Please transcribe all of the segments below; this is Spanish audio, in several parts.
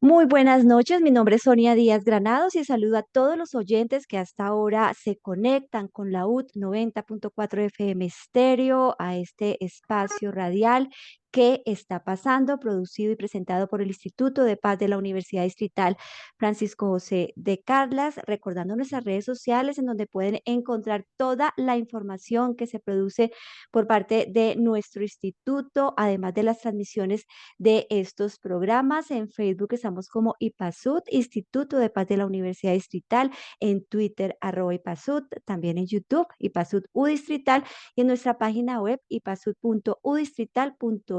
Muy buenas noches, mi nombre es Sonia Díaz Granados y saludo a todos los oyentes que hasta ahora se conectan con la UT 90.4 FM Estéreo a este espacio radial que está pasando, producido y presentado por el Instituto de Paz de la Universidad Distrital Francisco José de Carlas, recordando nuestras redes sociales en donde pueden encontrar toda la información que se produce por parte de nuestro instituto, además de las transmisiones de estos programas. En Facebook estamos como IPASUD, Instituto de Paz de la Universidad Distrital, en Twitter @IPASUD, también en YouTube IPASUD U Distrital y en nuestra página web ipasud.udistrital.edu.co.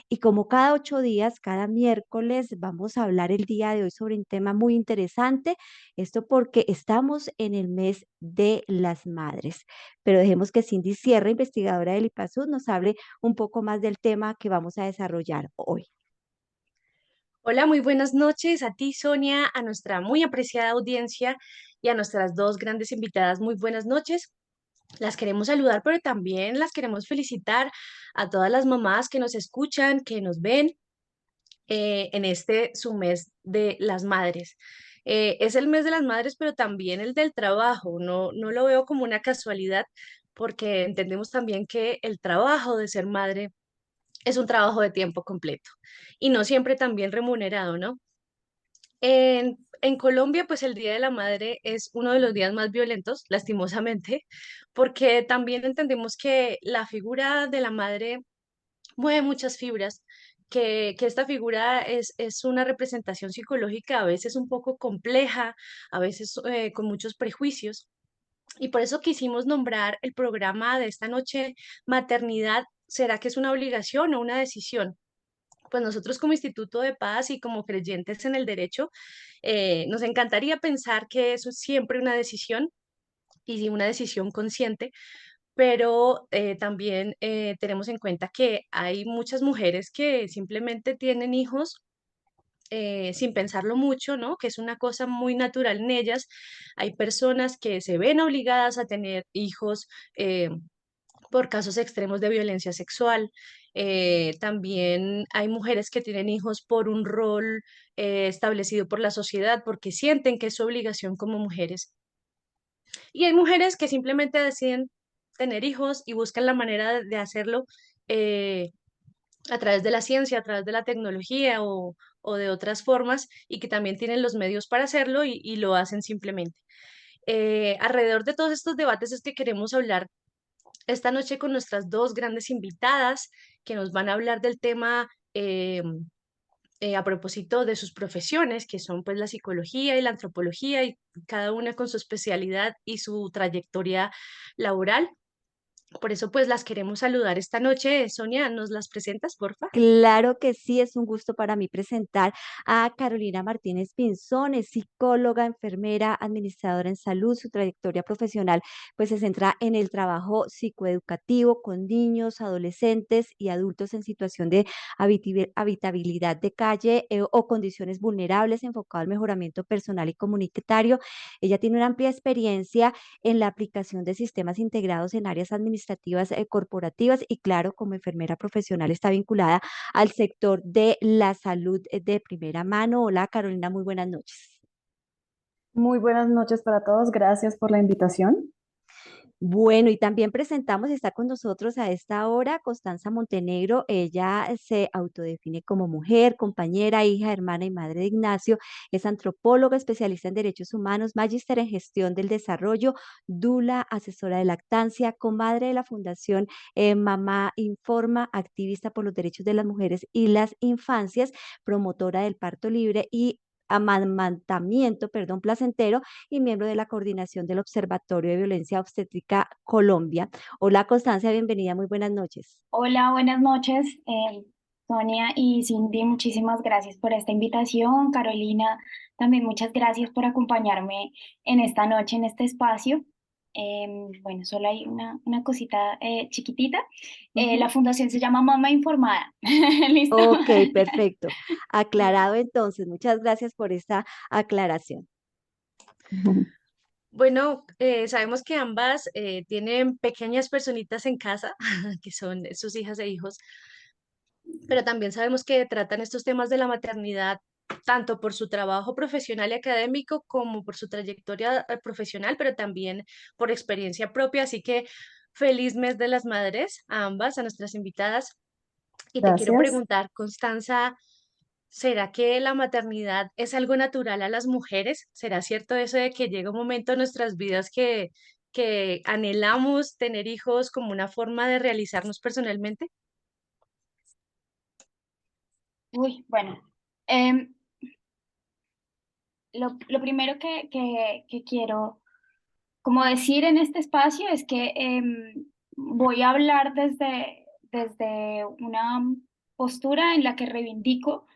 Y como cada 8 días, cada miércoles, vamos a hablar el día de hoy sobre un tema muy interesante, esto porque estamos en el mes de las madres. Pero dejemos que Cindy Sierra, investigadora del IPASUD, nos hable un poco más del tema que vamos a desarrollar hoy. Hola, muy buenas noches a ti, Sonia, a nuestra muy apreciada audiencia y a nuestras dos grandes invitadas. Muy buenas noches. Las queremos saludar, pero también las queremos felicitar a todas las mamás que nos escuchan, que nos ven en este su mes de las madres. Es el mes de las madres, pero también el del trabajo. No lo veo como una casualidad, porque entendemos también que el trabajo de ser madre es un trabajo de tiempo completo y no siempre tan bien remunerado, ¿no? En Colombia, pues el Día de la Madre es uno de los días más violentos, lastimosamente, porque también entendemos que la figura de la madre mueve muchas fibras, que esta figura es una representación psicológica a veces un poco compleja, a veces con muchos prejuicios. Y por eso quisimos nombrar el programa de esta noche Maternidad. ¿Será que es una obligación o una decisión? Pues nosotros como Instituto de Paz y como creyentes en el derecho, nos encantaría pensar que eso es siempre una decisión y una decisión consciente, pero también tenemos en cuenta que hay muchas mujeres que simplemente tienen hijos sin pensarlo mucho, ¿no? Que es una cosa muy natural en ellas. Hay personas que se ven obligadas a tener hijos por casos extremos de violencia sexual. También hay mujeres que tienen hijos por un rol establecido por la sociedad porque sienten que es su obligación como mujeres. Y hay mujeres que simplemente deciden tener hijos y buscan la manera de hacerlo eh, a través de la ciencia, a través de la tecnología o de otras formas y que también tienen los medios para hacerlo y lo hacen simplemente. Alrededor de todos estos debates es que queremos hablar esta noche con nuestras dos grandes invitadas que nos van a hablar del tema a propósito de sus profesiones, que son pues la psicología y la antropología, y cada una con su especialidad y su trayectoria laboral. Por eso pues las queremos saludar esta noche. Sonia, ¿nos las presentas, porfa? Claro que sí, es un gusto para mí presentar a Carolina Martínez Pinzón, es psicóloga, enfermera, administradora en salud. Su trayectoria profesional pues se centra en el trabajo psicoeducativo con niños, adolescentes y adultos en situación de habitabilidad de calle o condiciones vulnerables, enfocado al mejoramiento personal y comunitario. Ella tiene una amplia experiencia en la aplicación de sistemas integrados en áreas administrativas corporativas y claro, como enfermera profesional está vinculada al sector de la salud de primera mano. Hola Carolina, muy buenas noches. Muy buenas noches para todos. Gracias por la invitación. Bueno, y también presentamos, está con nosotros a esta hora Constanza Montenegro. Ella se autodefine como mujer, compañera, hija, hermana y madre de Ignacio. Es antropóloga, especialista en derechos humanos, magíster en gestión del desarrollo, dula, asesora de lactancia, comadre de la Fundación Mamá Informa, activista por los derechos de las mujeres y las infancias, promotora del parto libre y amamantamiento, perdón, placentero y miembro de la coordinación del Observatorio de Violencia Obstétrica Colombia. Hola Constancia, bienvenida, muy buenas noches. Hola, buenas noches, Sonia y Cindy, muchísimas gracias por esta invitación. Carolina, también muchas gracias por acompañarme en esta noche, en este espacio. Bueno, solo hay una cosita chiquitita. La Ujú. fundación se llama Mama Informada. ¿Listo? Ok, perfecto. Aclarado entonces, muchas gracias por esta aclaración. Bueno, sabemos que ambas tienen pequeñas personitas en casa, que son sus hijas e hijos. pero también sabemos que tratan estos temas de la maternidad tanto por su trabajo profesional y académico como por su trayectoria profesional, pero también por experiencia propia. Así que feliz mes de las madres a ambas, a nuestras invitadas. Y te quiero Gracias. preguntar, Constanza, ¿será que la maternidad es algo natural a las mujeres? ¿Será cierto eso de que llega un momento en nuestras vidas que anhelamos tener hijos como una forma de realizarnos personalmente? Uy, bueno, em, lo primero que quiero como decir en este espacio es que voy a hablar desde una postura en la que reivindico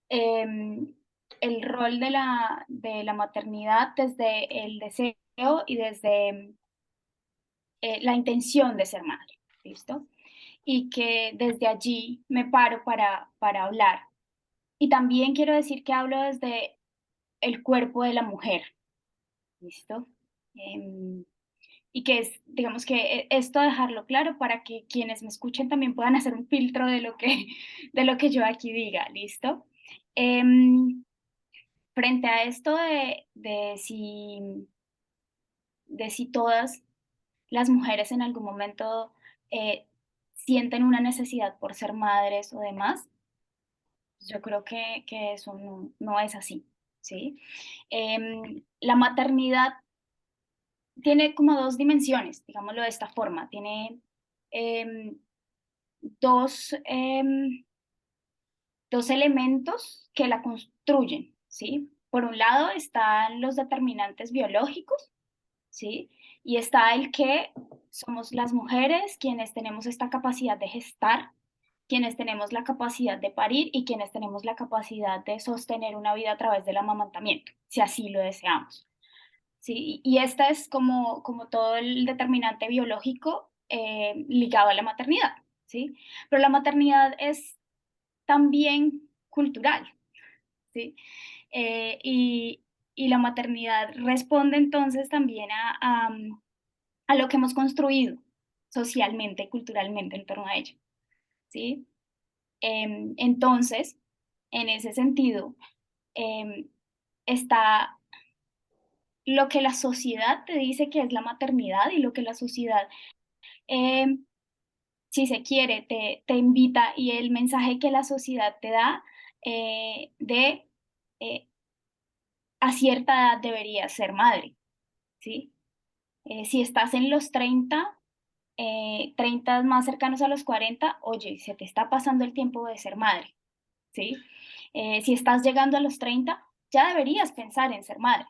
em, el rol de la maternidad desde el deseo y desde la intención de ser madre, ¿listo? Y que desde allí me paro para hablar. Y también quiero decir que hablo desde el cuerpo de la mujer, ¿listo? Em, y que es, digamos que esto dejarlo claro para que quienes me escuchen también puedan hacer un filtro de lo que, de lo que yo aquí diga, ¿listo? Em, frente a esto de si todas las mujeres en algún momento eh, sienten una necesidad por ser madres o demás, yo creo que eso no es así, ¿sí? La maternidad tiene como dos dimensiones, digámoslo de esta forma. Tiene em, dos, dos elementos que la construyen, ¿sí? Por un lado están los determinantes biológicos, ¿sí? Y está el que somos las mujeres quienes tenemos esta capacidad de gestar, quienes tenemos la capacidad de parir y quienes tenemos la capacidad de sostener una vida a través del amamantamiento, si así lo deseamos. ¿Sí? Y este es como todo el determinante biológico ligado a la maternidad, ¿sí? Pero la maternidad es también cultural, ¿sí? Eh, y, y la maternidad responde entonces también a lo que hemos construido socialmente y culturalmente en torno a ello, ¿sí? Entonces, en ese sentido, em, está lo que la sociedad te dice que es la maternidad y lo que la sociedad, eh, si se quiere, te invita y el mensaje que la sociedad te da de eh, a cierta edad deberías ser madre, ¿sí? Si estás en los 30 30 más cercanos a los 40 oye, se te está pasando el tiempo de ser madre, ¿sí? Si estás llegando a los 30 ya deberías pensar en ser madre,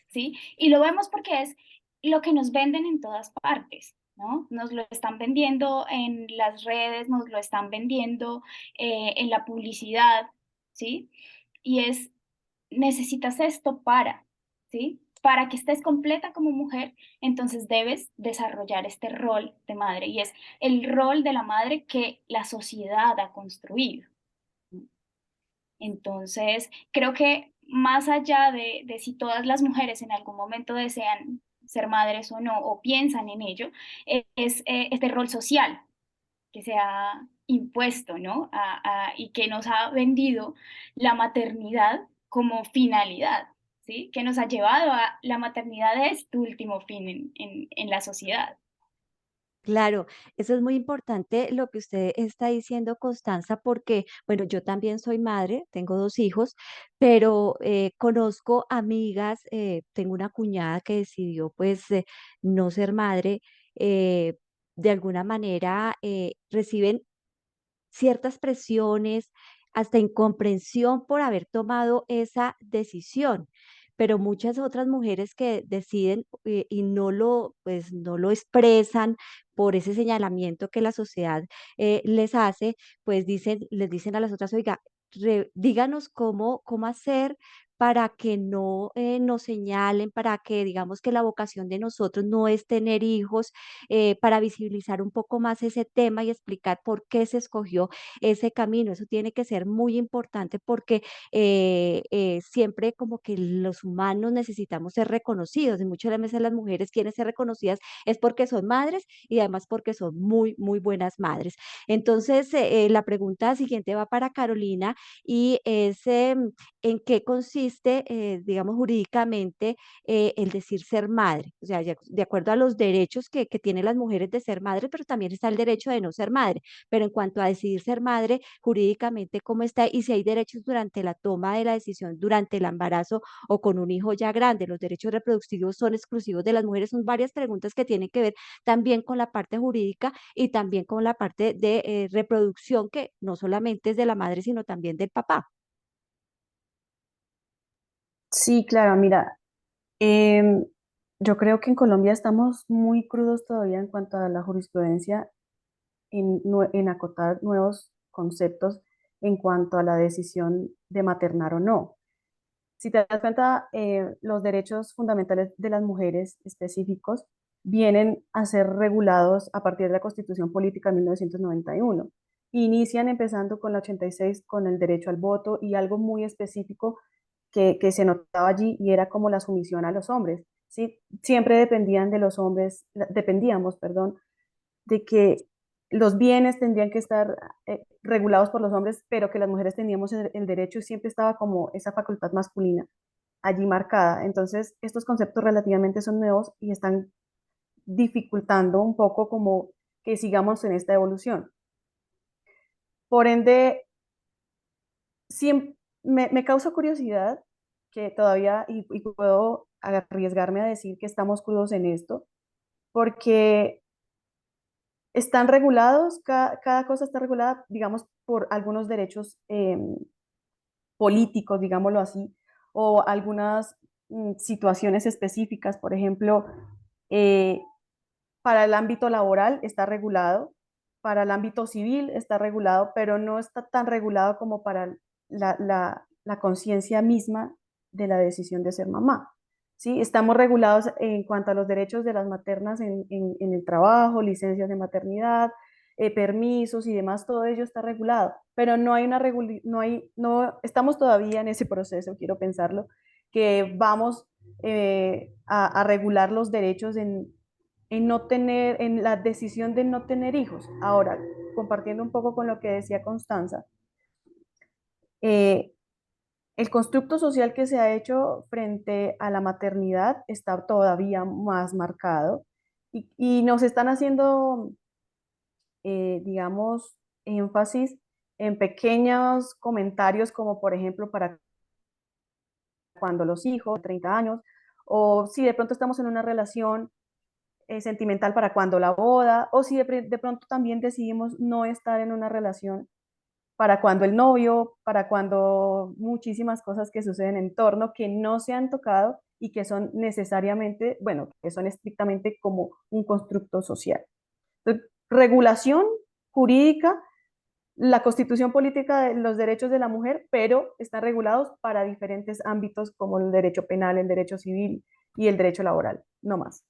¿sí? Y lo vemos porque es lo que nos venden en todas partes, ¿no? Nos lo están vendiendo en las redes, nos lo están vendiendo en la publicidad, ¿sí? Y es, necesitas esto para, ¿sí? Para que estés completa como mujer, entonces debes desarrollar este rol de madre y es el rol de la madre que la sociedad ha construido. Entonces, creo que más allá de si todas las mujeres en algún momento desean ser madres o no, o piensan en ello, es este rol social que se ha impuesto, ¿no? Y que nos ha vendido la maternidad como finalidad, ¿sí? Que nos ha llevado a la maternidad es tu último fin en la sociedad. Claro, eso es muy importante lo que usted está diciendo, Constanza, porque, bueno, yo también soy madre, tengo 2 hijos, pero conozco amigas, tengo una cuñada que decidió, pues, no ser madre, eh, de alguna manera reciben ciertas presiones, hasta incomprensión por haber tomado esa decisión. Pero muchas otras mujeres que deciden y pues, no lo expresan por ese señalamiento que la sociedad les hace, pues les dicen a las otras, oiga, díganos cómo hacer para que no nos señalen, para que digamos que la vocación de nosotros no es tener hijos, para visibilizar un poco más ese tema y explicar por qué se escogió ese camino. Eso tiene que ser muy importante porque siempre como que los humanos necesitamos ser reconocidos y muchas veces las mujeres quieren ser reconocidas es porque son madres y además porque son muy, muy buenas madres. Entonces, la pregunta siguiente va para Carolina y es, ¿en qué consiste, digamos, jurídicamente el decir ser madre? O sea, de acuerdo a los derechos que tienen las mujeres de ser madre, pero también está el derecho de no ser madre. Pero en cuanto a decidir ser madre, jurídicamente, ¿cómo está? Y si hay derechos durante la toma de la decisión, durante el embarazo o con un hijo ya grande, ¿los derechos reproductivos son exclusivos de las mujeres? Son varias preguntas que tienen que ver también con la parte jurídica y también con la parte de reproducción, que no solamente es de la madre, sino también del papá. Sí, claro, mira, em, yo creo que en Colombia estamos muy crudos todavía en cuanto a la jurisprudencia en acotar nuevos conceptos en cuanto a la decisión de maternar o no. Si te das cuenta, los derechos fundamentales de las mujeres específicos vienen a ser regulados a partir de la Constitución Política de 1991. Inician empezando con la 86 con el derecho al voto y algo muy específico que se notaba allí y era como la sumisión a los hombres. ¿Sí? Siempre dependían de los hombres, dependíamos, perdón, de que los bienes tendrían que estar regulados por los hombres, pero que las mujeres teníamos el derecho y siempre estaba como esa facultad masculina allí marcada. Entonces, estos conceptos relativamente son nuevos y están dificultando un poco como que sigamos en esta evolución. Por ende, me causa curiosidad que todavía, y puedo arriesgarme a decir que estamos crudos en esto, porque están regulados, cada cosa está regulada, digamos, por algunos derechos políticos, digámoslo así, o algunas situaciones específicas. Por ejemplo, eh, para el ámbito laboral está regulado, para el ámbito civil está regulado, pero no está tan regulado como para la conciencia misma de la decisión de ser mamá. ¿Sí? Estamos regulados en cuanto a los derechos de las maternas en el trabajo, licencias de maternidad, permisos y demás, todo ello está regulado, pero no hay una no, estamos todavía en ese proceso, quiero pensarlo, que vamos a regular los derechos en no tener, en la decisión de no tener hijos. Ahora, compartiendo un poco con lo que decía Constanza, eh, el constructo social que se ha hecho frente a la maternidad está todavía más marcado y nos están haciendo, digamos, énfasis en pequeños comentarios como por ejemplo para cuando los hijos, 30 años, o si de pronto estamos en una relación sentimental para cuando la boda, o si de pronto también decidimos no estar en una relación para cuando el novio, para cuando muchísimas cosas que suceden en torno que no se han tocado y que son necesariamente, bueno, que son estrictamente como un constructo social. Entonces, regulación jurídica, la constitución política de los derechos de la mujer, pero están regulados para diferentes ámbitos como el derecho penal, el derecho civil y el derecho laboral, no más.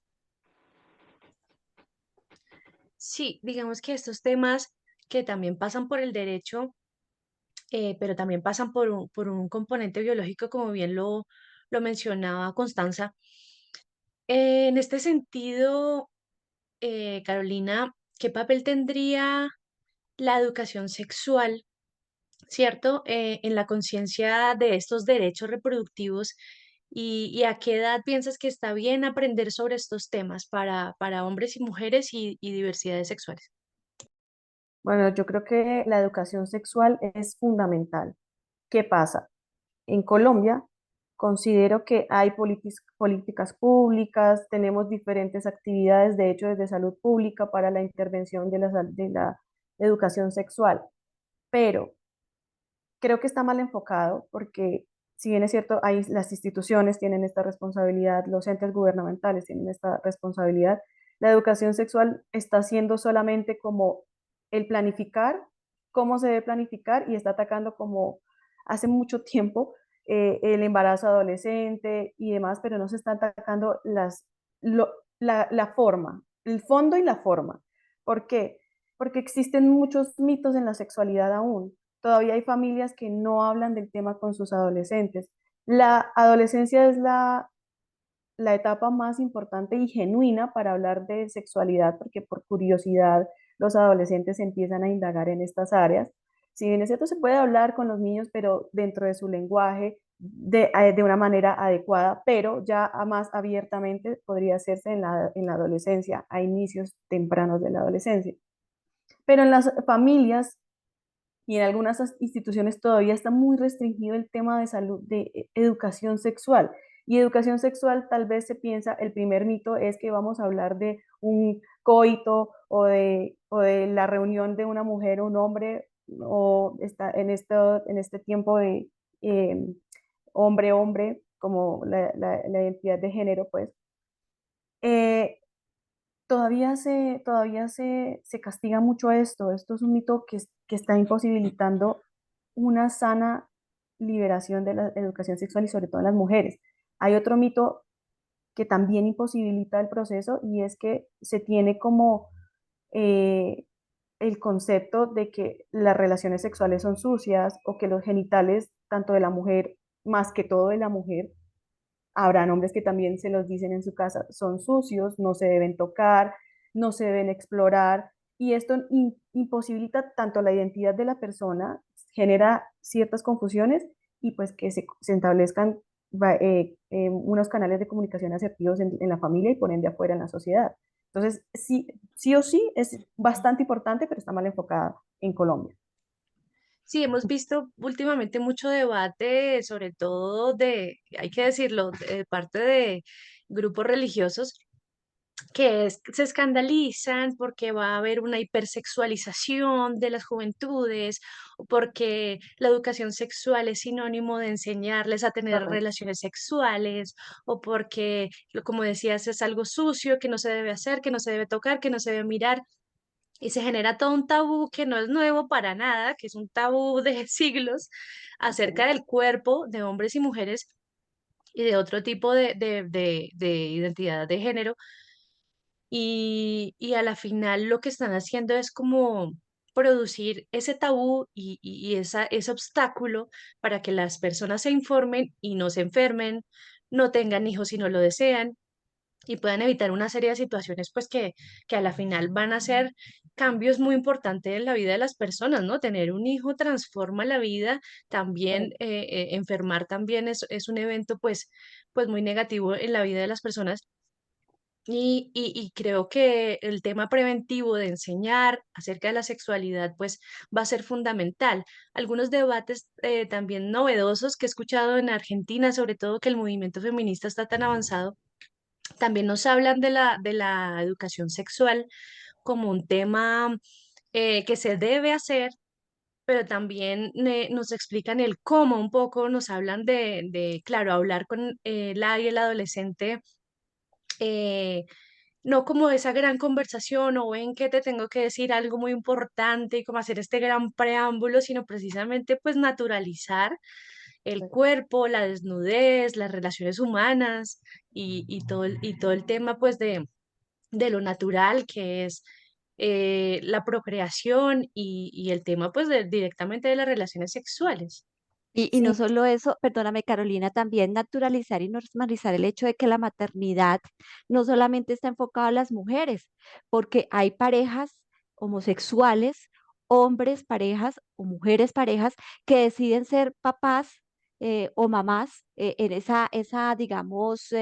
Sí, digamos que estos temas que también pasan por el derecho, pero también pasan por un componente biológico, como bien lo mencionaba Constanza. En este sentido, Carolina, ¿qué papel tendría la educación sexual, cierto, en la conciencia de estos derechos reproductivos y a qué edad piensas que está bien aprender sobre estos temas para hombres y mujeres y diversidades sexuales? Bueno, yo creo que la educación sexual es fundamental. ¿Qué pasa? En Colombia considero que hay políticas públicas, tenemos diferentes actividades, de hecho, desde salud pública para la intervención de la educación sexual, pero creo que está mal enfocado porque si bien es cierto, hay, las instituciones tienen esta responsabilidad, los entes gubernamentales tienen esta responsabilidad, la educación sexual está siendo solamente como el planificar, cómo se debe planificar y está atacando como hace mucho tiempo el embarazo adolescente y demás, pero no se están atacando la forma, el fondo y la forma. ¿Por qué? Porque existen muchos mitos en la sexualidad aún. Todavía hay familias que no hablan del tema con sus adolescentes. La adolescencia es la etapa más importante y genuina para hablar de sexualidad, porque por curiosidad los adolescentes empiezan a indagar en estas áreas. Si bien es cierto, se puede hablar con los niños, pero dentro de su lenguaje, de una manera adecuada, pero ya más abiertamente podría hacerse en la adolescencia, a inicios tempranos de la adolescencia. Pero en las familias y en algunas instituciones todavía está muy restringido el tema de salud, de educación sexual. Y educación sexual tal vez se piensa, el primer mito es que vamos a hablar de un coito o de la reunión de una mujer o un hombre, o está en este tiempo de eh, hombre-hombre, como la identidad de género, pues. Eh, se castiga mucho esto. Esto es un mito que está imposibilitando una sana liberación de la educación sexual y sobre todo en las mujeres. Hay otro mito que también imposibilita el proceso y es que se tiene como eh, el concepto de que las relaciones sexuales son sucias o que los genitales, tanto de la mujer, más que todo de la mujer, habrán hombres que también se los dicen en su casa, son sucios, no se deben tocar, no se deben explorar, y esto imposibilita tanto la identidad de la persona, genera ciertas confusiones y pues que se establezcan unos canales de comunicación asertivos en la familia y por ende afuera en la sociedad. Entonces, sí, sí o sí es bastante importante, pero está mal enfocada en Colombia. Sí, hemos visto últimamente mucho debate, sobre todo hay que decirlo, de parte de grupos religiosos se escandalizan porque va a haber una hipersexualización de las juventudes, o porque la educación sexual es sinónimo de enseñarles a tener Correcto. relaciones sexuales, o porque, como decías, es algo sucio que no se debe hacer, que no se debe tocar, que no se debe mirar. Y se genera todo un tabú que no es nuevo para nada, que es un tabú de siglos acerca del cuerpo de hombres y mujeres y de otro tipo de identidad de género. Y a la final lo que están haciendo es como producir ese tabú y ese obstáculo para que las personas se informen y no se enfermen, no tengan hijos si no lo desean y puedan evitar una serie de situaciones pues que a la final van a ser cambios muy importantes en la vida de las personas, ¿no? Tener un hijo transforma la vida, también Correcto. enfermar también es un evento pues muy negativo en la vida de las personas. Y creo que el tema preventivo de enseñar acerca de la sexualidad, pues va a ser fundamental. Algunos debates también novedosos que he escuchado en Argentina, sobre todo que el movimiento feminista está tan avanzado, también nos hablan de la educación sexual como un tema que se debe hacer, pero también nos explican el cómo un poco, nos hablan claro, hablar con la y el adolescente. eh, no como esa gran conversación o en que te tengo que decir algo muy importante y como hacer este gran preámbulo, sino precisamente pues naturalizar el cuerpo, la desnudez, las relaciones humanas y todo el tema pues de lo natural que es la procreación y el tema pues directamente de las relaciones sexuales. Y no Sí, solo eso, perdóname Carolina, también naturalizar y normalizar el hecho de que la maternidad no solamente está enfocada a las mujeres, porque hay parejas homosexuales, hombres parejas o mujeres parejas que deciden ser papás o mamás en digamos,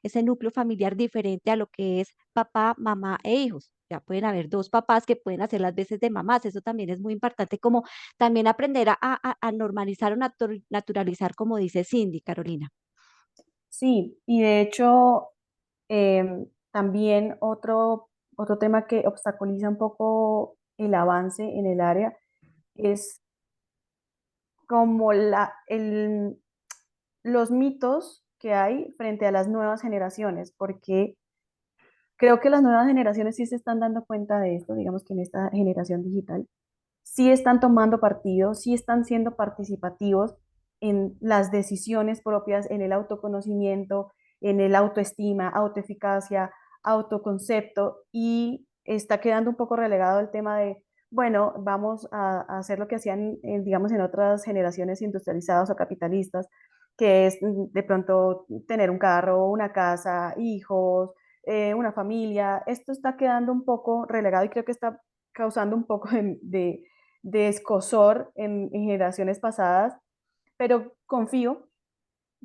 ese núcleo familiar diferente a lo que es papá, mamá e hijos. Ya pueden haber dos papás que pueden hacer las veces de mamás. Eso también es muy importante como también aprender a normalizar o naturalizar, como dice Cindy, Carolina. sí, y de hecho, también otro tema que obstaculiza un poco el avance en el área es como los mitos que hay frente a las nuevas generaciones, porque creo que las nuevas generaciones sí se están dando cuenta de esto, digamos que en esta generación digital, sí están tomando partido, sí están siendo participativos, en las decisiones propias, en el autoconocimiento, en el autoestima, autoeficacia, autoconcepto, y está quedando un poco relegado el tema de, bueno, vamos a hacer lo que hacían, digamos, en otras generaciones industrializadas o capitalistas, que es de pronto tener un carro, una casa, hijos, una familia. Esto está quedando un poco relegado y creo que está causando un poco de escozor en generaciones pasadas, pero confío,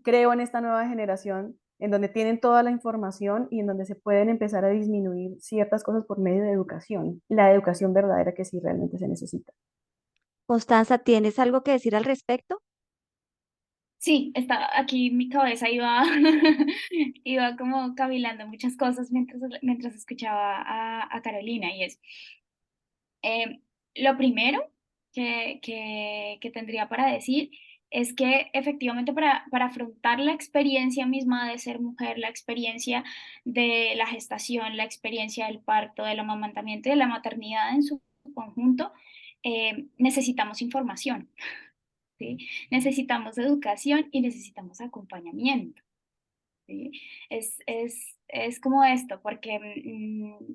creo en esta nueva generación en donde tienen toda la información y en donde se pueden empezar a disminuir ciertas cosas por medio de educación, la educación verdadera que sí realmente se necesita. Constanza, ¿tienes algo que decir al respecto? Sí, está aquí mi cabeza iba, iba como cavilando muchas cosas mientras escuchaba a Carolina y es, eh, lo primero que tendría para decir es que efectivamente para afrontar la experiencia misma de ser mujer, la experiencia de la gestación, la experiencia del parto, del amamantamiento y de la maternidad en su conjunto, necesitamos información. ¿Sí? Necesitamos educación y necesitamos acompañamiento. ¿Sí? Es como esto, porque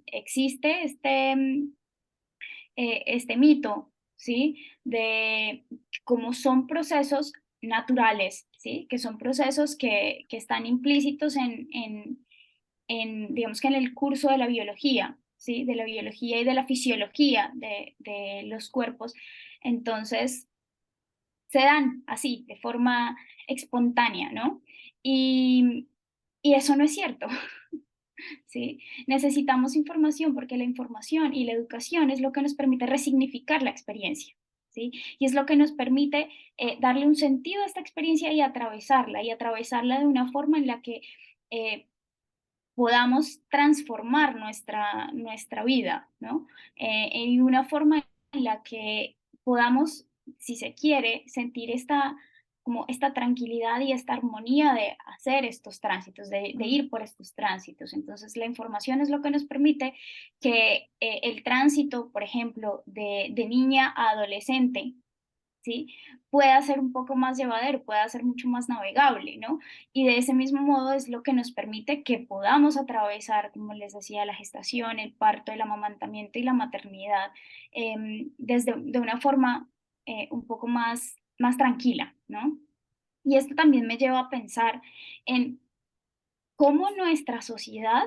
existe este mito, ¿sí? De cómo son procesos naturales, ¿sí? Que son procesos que están implícitos digamos que en el curso de la biología, ¿sí? De la biología y de la fisiología de los cuerpos. Entonces, se dan así, de forma espontánea, ¿no? Y, y eso no es cierto, ¿sí? Necesitamos información porque la información y la educación es lo que nos permite resignificar la experiencia, ¿sí? Y es lo que nos permite darle un sentido a esta experiencia y atravesarla de una forma en la que eh, podamos transformar nuestra vida, ¿no? En una forma en la que podamos, si se quiere, sentir como esta tranquilidad y esta armonía de hacer estos tránsitos, de Mm. ir por estos tránsitos. Entonces, la información es lo que nos permite que el tránsito, por ejemplo, de niña a adolescente, ¿sí? Pueda ser un poco más llevadero, pueda ser mucho más navegable, ¿no? Y de ese mismo modo es lo que nos permite que podamos atravesar, como les decía, la gestación, el parto, el amamantamiento y la maternidad de una forma un poco más tranquila, ¿no? Y esto también me lleva a pensar en cómo nuestra sociedad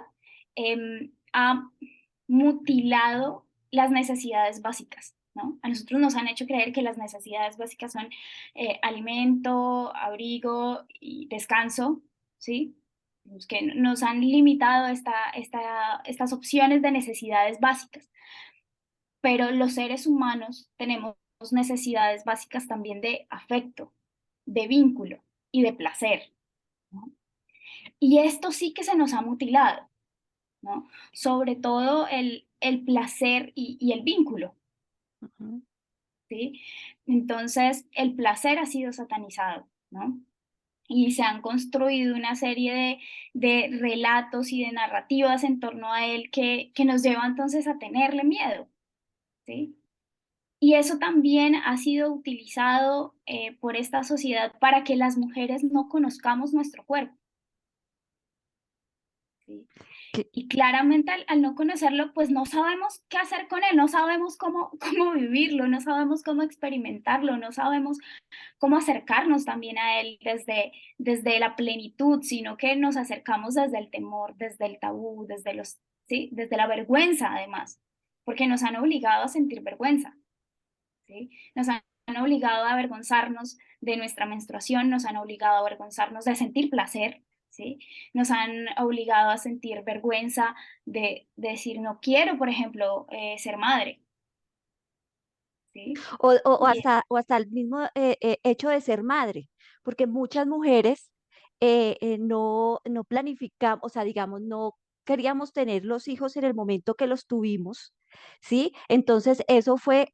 ha mutilado las necesidades básicas, ¿no? A nosotros nos han hecho creer que las necesidades básicas son alimento, abrigo y descanso, ¿sí? Que nos han limitado estas opciones de necesidades básicas, pero los seres humanos tenemos necesidades básicas también de afecto, de vínculo y de placer, ¿no? Y esto sí que se nos ha mutilado, ¿no? Sobre todo el placer y el vínculo, Ujú. ¿sí? Entonces, el placer ha sido satanizado, ¿no? Y se han construido una serie de relatos y de narrativas en torno a él que nos lleva entonces a tenerle miedo, ¿sí? Y eso también ha sido utilizado por esta sociedad para que las mujeres no conozcamos nuestro cuerpo, ¿sí? Que- Y claramente al no conocerlo, pues no sabemos qué hacer con él, no sabemos cómo vivirlo, no sabemos cómo experimentarlo, no sabemos cómo acercarnos también a él desde la plenitud, sino que nos acercamos desde el temor, desde el tabú, ¿sí? Desde la vergüenza además, porque nos han obligado a sentir vergüenza, ¿sí? Nos han obligado a avergonzarnos de nuestra menstruación, nos han obligado a avergonzarnos de sentir placer, ¿sí? Nos han obligado a sentir vergüenza de decir no quiero, por ejemplo, ser madre, ¿sí? Y o hasta el mismo hecho de ser madre, porque muchas mujeres no planificamos, o sea, digamos, no queríamos tener los hijos en el momento que los tuvimos, ¿sí? Entonces, eso fue,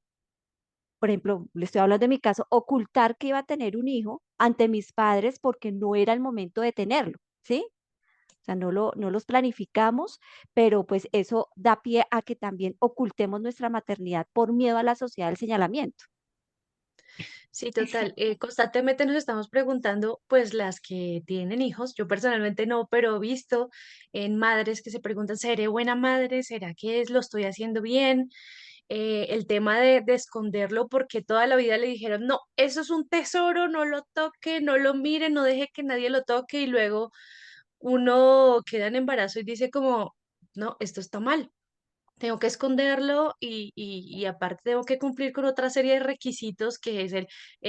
por ejemplo, le estoy hablando de mi caso, ocultar que iba a tener un hijo ante mis padres porque no era el momento de tenerlo, ¿sí? O sea, no los planificamos, pero pues eso da pie a que también ocultemos nuestra maternidad por miedo a la sociedad del señalamiento. Sí, total. Exacto. Constantemente nos estamos preguntando, pues las que tienen hijos, yo personalmente no, pero he visto en madres que se preguntan, ¿seré buena madre? ¿Será que lo estoy haciendo bien? El tema de esconderlo porque toda la vida le dijeron, no, eso es un tesoro, no lo toque, no lo mire, no deje que nadie lo toque y luego uno queda en embarazo y dice como, no, esto está mal. Tengo que esconderlo y aparte tengo que cumplir con otra serie de requisitos que es el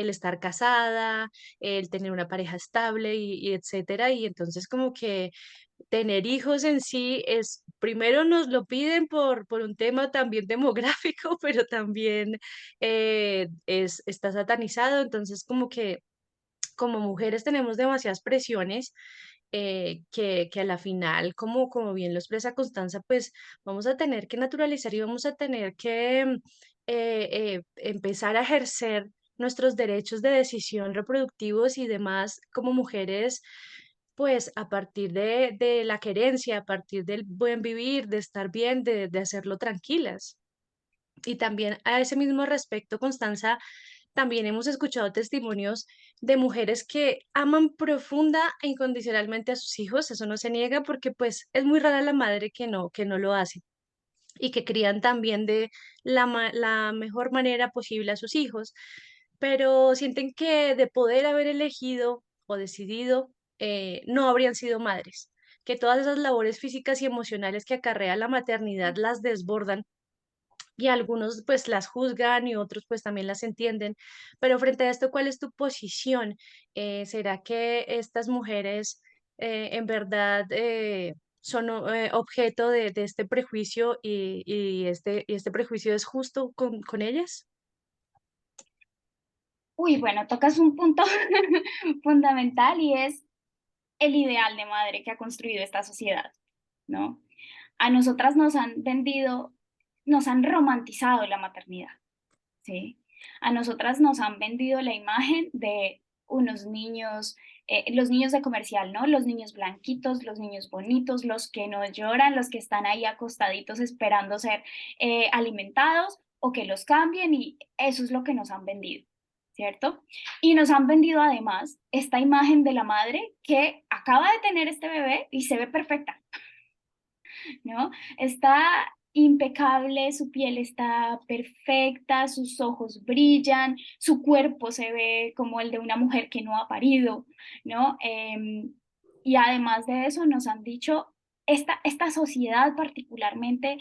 estar casada, el tener una pareja estable y etcétera. Y entonces como que tener hijos en sí es, primero nos lo piden por un tema también demográfico, pero también está satanizado. Entonces como que como mujeres tenemos demasiadas presiones que a la final, como bien lo expresa Constanza, pues vamos a tener que naturalizar y vamos a tener que empezar a ejercer nuestros derechos de decisión reproductivos y demás como mujeres, pues a partir de la querencia, a partir del buen vivir, de estar bien, de hacerlo tranquilas. Y también a ese mismo respecto, Constanza, también hemos escuchado testimonios de mujeres que aman profunda e incondicionalmente a sus hijos, eso no se niega porque pues es muy rara la madre que no lo hace y que crían también de la mejor manera posible a sus hijos, pero sienten que de poder haber elegido o decidido, no habrían sido madres, que todas esas labores físicas y emocionales que acarrea la maternidad las desbordan y algunos pues las juzgan y otros pues también las entienden. Pero frente a esto, ¿cuál es tu posición? ¿Será que estas mujeres en verdad son objeto de este prejuicio y este prejuicio es justo con ellas? Uy, bueno, tocas un punto fundamental y es el ideal de madre que ha construido esta sociedad, ¿no? A nosotras nos han vendido, nos han romantizado la maternidad, ¿sí? A nosotras nos han vendido la imagen de unos niños, los niños de comercial, ¿no? Los niños blanquitos, los niños bonitos, los que no lloran, los que están ahí acostaditos esperando ser alimentados o que los cambien y eso es lo que nos han vendido, ¿cierto? Y nos han vendido además esta imagen de la madre que acaba de tener este bebé y se ve perfecta, ¿no? Está impecable, su piel está perfecta, sus ojos brillan, su cuerpo se ve como el de una mujer que no ha parido, ¿no? Y además de eso nos han dicho, esta sociedad particularmente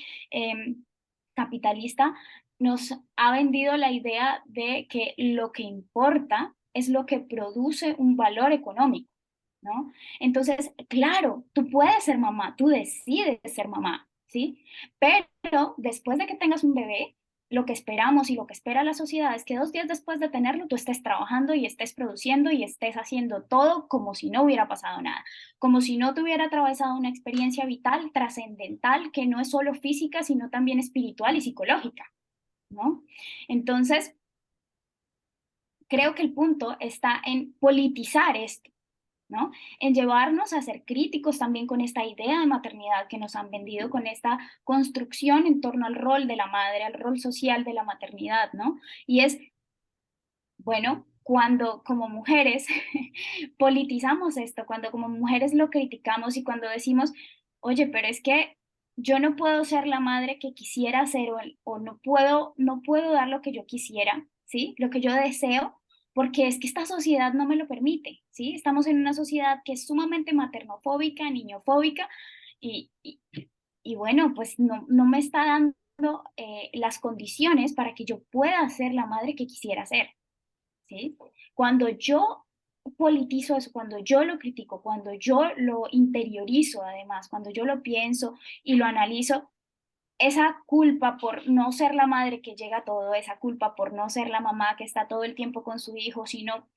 capitalista nos ha vendido la idea de que lo que importa es lo que produce un valor económico, ¿no? Entonces, claro, tú puedes ser mamá, tú decides ser mamá, ¿sí? Pero después de que tengas un bebé, lo que esperamos y lo que espera la sociedad es que 2 días después de tenerlo tú estés trabajando y estés produciendo y estés haciendo todo como si no hubiera pasado nada, como si no te hubiera atravesado una experiencia vital, trascendental, que no es solo física, sino también espiritual y psicológica, ¿no? Entonces, creo que el punto está en politizar esto, ¿no? En llevarnos a ser críticos también con esta idea de maternidad que nos han vendido, con esta construcción en torno al rol de la madre, al rol social de la maternidad, ¿no? Y es, bueno, cuando como mujeres politizamos esto, cuando como mujeres lo criticamos y cuando decimos, oye, pero es que yo no puedo ser la madre que quisiera ser o no puedo dar lo que yo quisiera, ¿sí? Lo que yo deseo, porque es que esta sociedad no me lo permite, ¿sí? Estamos en una sociedad que es sumamente maternofóbica, niñofóbica y, y bueno, pues no me está dando las condiciones para que yo pueda ser la madre que quisiera ser, ¿sí? Cuando yo politizo eso, cuando yo lo critico, cuando yo lo interiorizo además, cuando yo lo pienso y lo analizo, esa culpa por no ser la madre que llega a todo, esa culpa por no ser la mamá que está todo el tiempo con su hijo, sino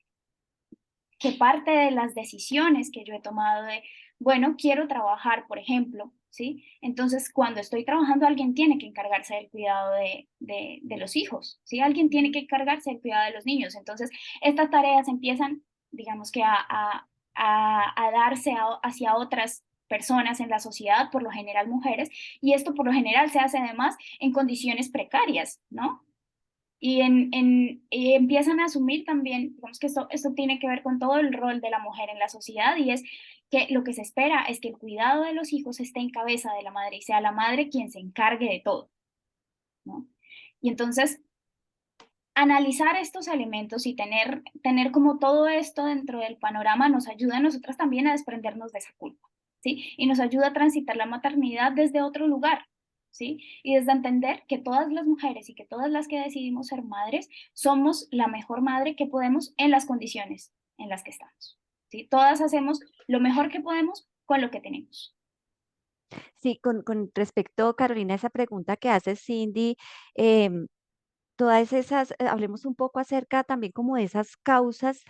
que parte de las decisiones que yo he tomado de, bueno, quiero trabajar, por ejemplo, ¿sí? Entonces, cuando estoy trabajando, alguien tiene que encargarse del cuidado de los hijos, ¿sí? Alguien tiene que encargarse del cuidado de los niños. Entonces, estas tareas empiezan, digamos que a darse hacia otras personas en la sociedad, por lo general mujeres, y esto por lo general se hace además en condiciones precarias, ¿no? y empiezan a asumir también, digamos que esto tiene que ver con todo el rol de la mujer en la sociedad, y es que lo que se espera es que el cuidado de los hijos esté en cabeza de la madre y sea la madre quien se encargue de todo, ¿no? Y entonces, analizar estos elementos y tener como todo esto dentro del panorama nos ayuda a nosotras también a desprendernos de esa culpa, ¿sí? Y nos ayuda a transitar la maternidad desde otro lugar, ¿sí? Y desde entender que todas las mujeres y que todas las que decidimos ser madres somos la mejor madre que podemos en las condiciones en las que estamos, ¿sí? Todas hacemos lo mejor que podemos con lo que tenemos. Sí, con respecto, Carolina, a esa pregunta que hace Cindy, em, todas esas, hablemos un poco acerca también como de esas causas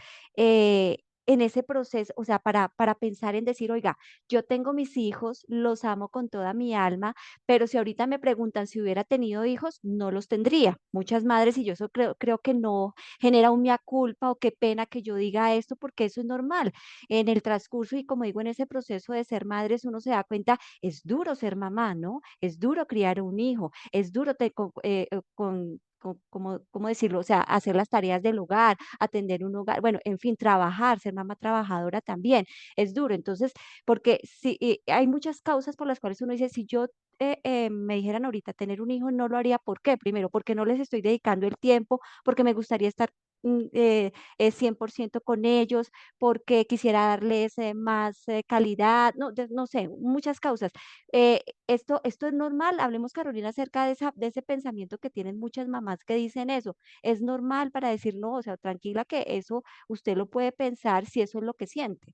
en ese proceso, o sea, para pensar en decir, oiga, yo tengo mis hijos, los amo con toda mi alma, pero si ahorita me preguntan si hubiera tenido hijos, no los tendría. Muchas madres, y yo eso creo que no genera un mea culpa o qué pena que yo diga esto, porque eso es normal. En el transcurso y como digo, en ese proceso de ser madres, uno se da cuenta, es duro ser mamá, ¿no? Es duro criar un hijo, es duro ¿cómo decirlo? O sea, hacer las tareas del hogar, atender un hogar, bueno, en fin, trabajar, ser mamá trabajadora también, es duro. Entonces, porque si hay muchas causas por las cuales uno dice, si yo me dijeran ahorita tener un hijo, no lo haría. ¿Por qué? Primero, porque no les estoy dedicando el tiempo, porque me gustaría estar 100% con ellos, porque quisiera darles más calidad, no, no sé, muchas causas. Esto es normal. Hablemos, Carolina, acerca de ese pensamiento que tienen muchas mamás que dicen eso. Es normal para decir no, o sea, tranquila que eso usted lo puede pensar si eso es lo que siente.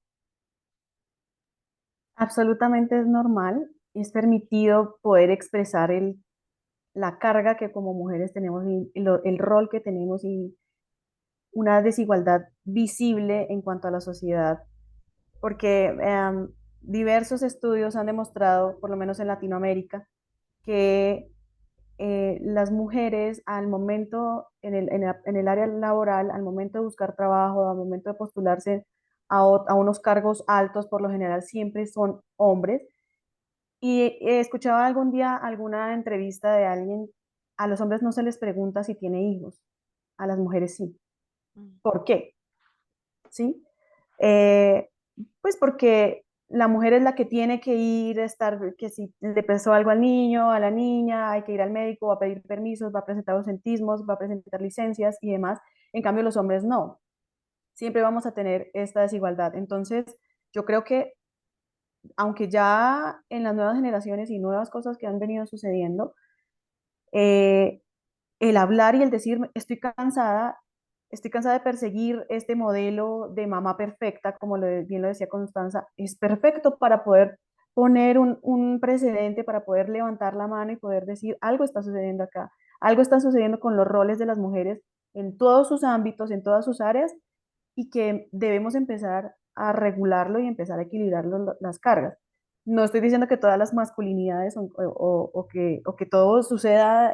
Absolutamente es normal, es permitido poder expresar la carga que como mujeres tenemos y el rol que tenemos y una desigualdad visible en cuanto a la sociedad, porque diversos estudios han demostrado, por lo menos en Latinoamérica, que las mujeres al momento, en el área laboral, al momento de buscar trabajo, al momento de postularse a unos cargos altos, por lo general siempre son hombres. Y escuchaba algún día alguna entrevista de alguien, a los hombres no se les pregunta si tiene hijos, a las mujeres sí. Mm. ¿Por qué? ¿Sí? Eh, pues porque la mujer es la que tiene que ir a estar, que si le pasó algo al niño, a la niña, hay que ir al médico, va a pedir permisos, va a presentar ausentismos, va a presentar licencias y demás. En cambio, los hombres no. Siempre vamos a tener esta desigualdad. Entonces, yo creo que aunque ya en las nuevas generaciones y nuevas cosas que han venido sucediendo, eh, el hablar y el decir, estoy cansada de perseguir este modelo de mamá perfecta, como bien lo decía Constanza, es perfecto para poder poner un precedente, para poder levantar la mano y poder decir, algo está sucediendo acá, algo está sucediendo con los roles de las mujeres en todos sus ámbitos, en todas sus áreas, y que debemos empezar a regularlo y empezar a equilibrar las cargas. No estoy diciendo que todas las masculinidades o que todo suceda,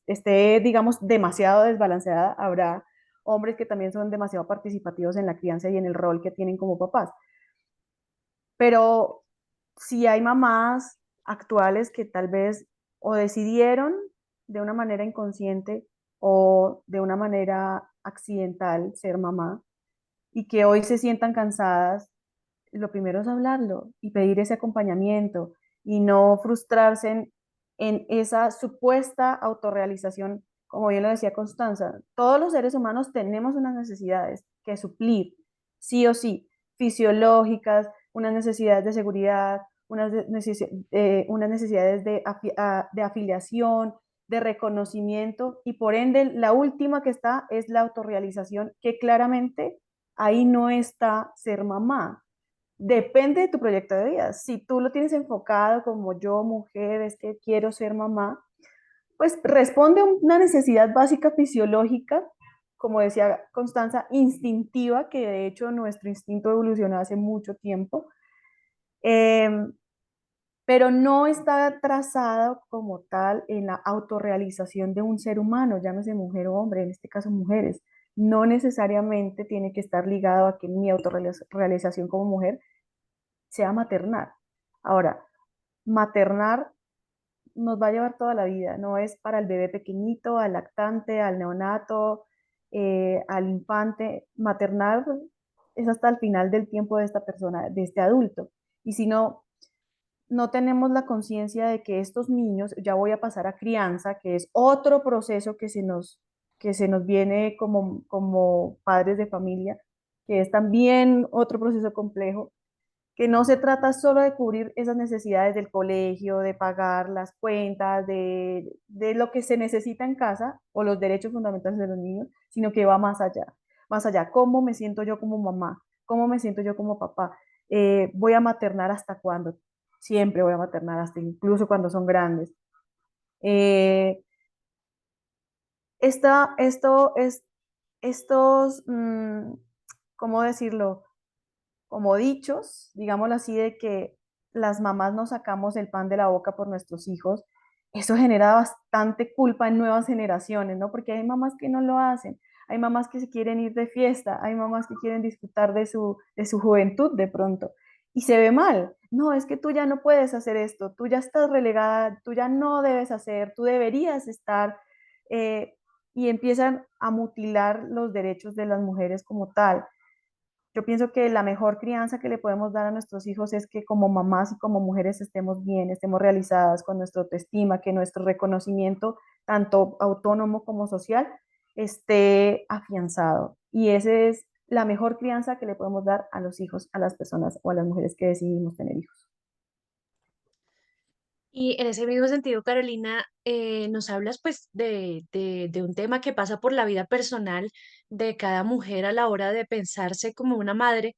esté, digamos, demasiado desbalanceada. Habrá hombres que también son demasiado participativos en la crianza y en el rol que tienen como papás. Pero si hay mamás actuales que tal vez o decidieron de una manera inconsciente o de una manera accidental ser mamá y que hoy se sientan cansadas, lo primero es hablarlo y pedir ese acompañamiento y no frustrarse en esa supuesta autorrealización. Como bien lo decía Constanza, todos los seres humanos tenemos unas necesidades que suplir, sí o sí, fisiológicas, unas necesidades de seguridad, unas necesidades de afiliación, de reconocimiento, y por ende la última que está es la autorrealización, que claramente ahí no está ser mamá. Depende de tu proyecto de vida. Si tú lo tienes enfocado como yo, mujer, es que quiero ser mamá, pues responde a una necesidad básica fisiológica, como decía Constanza, instintiva, que de hecho nuestro instinto evolucionó hace mucho tiempo, eh, pero no está trazado como tal en la autorrealización de un ser humano, llámese mujer o hombre, en este caso mujeres. No necesariamente tiene que estar ligado a que mi autorrealización como mujer sea maternar. Ahora, maternar nos va a llevar toda la vida, no es para el bebé pequeñito, al lactante, al neonato, al infante. Maternar es hasta el final del tiempo de esta persona, de este adulto. Y si no tenemos la conciencia de que estos niños, ya voy a pasar a crianza, que es otro proceso que se nos viene como padres de familia, que es también otro proceso complejo, que no se trata solo de cubrir esas necesidades del colegio, de pagar las cuentas, de lo que se necesita en casa o los derechos fundamentales de los niños, sino que va más allá. Más allá, ¿cómo me siento yo como mamá? ¿Cómo me siento yo como papá? ¿Voy a maternar hasta cuándo? Siempre voy a maternar, hasta incluso cuando son grandes. Eh, esto es, estos, ¿cómo decirlo? Como dichos, digámoslo así, de que las mamás nos sacamos el pan de la boca por nuestros hijos, eso genera bastante culpa en nuevas generaciones, ¿no? Porque hay mamás que no lo hacen, hay mamás que se quieren ir de fiesta, hay mamás que quieren disfrutar de su juventud de pronto, y se ve mal. No, es que tú ya no puedes hacer esto, tú ya estás relegada, tú ya no debes hacer, tú deberías estar, eh, y empiezan a mutilar los derechos de las mujeres como tal. Yo pienso que la mejor crianza que le podemos dar a nuestros hijos es que como mamás y como mujeres estemos bien, estemos realizadas con nuestra autoestima, que nuestro reconocimiento, tanto autónomo como social, esté afianzado. Y esa es la mejor crianza que le podemos dar a los hijos, a las personas o a las mujeres que decidimos tener hijos. Y en ese mismo sentido, Carolina, nos hablas pues de un tema que pasa por la vida personal de cada mujer a la hora de pensarse como una madre,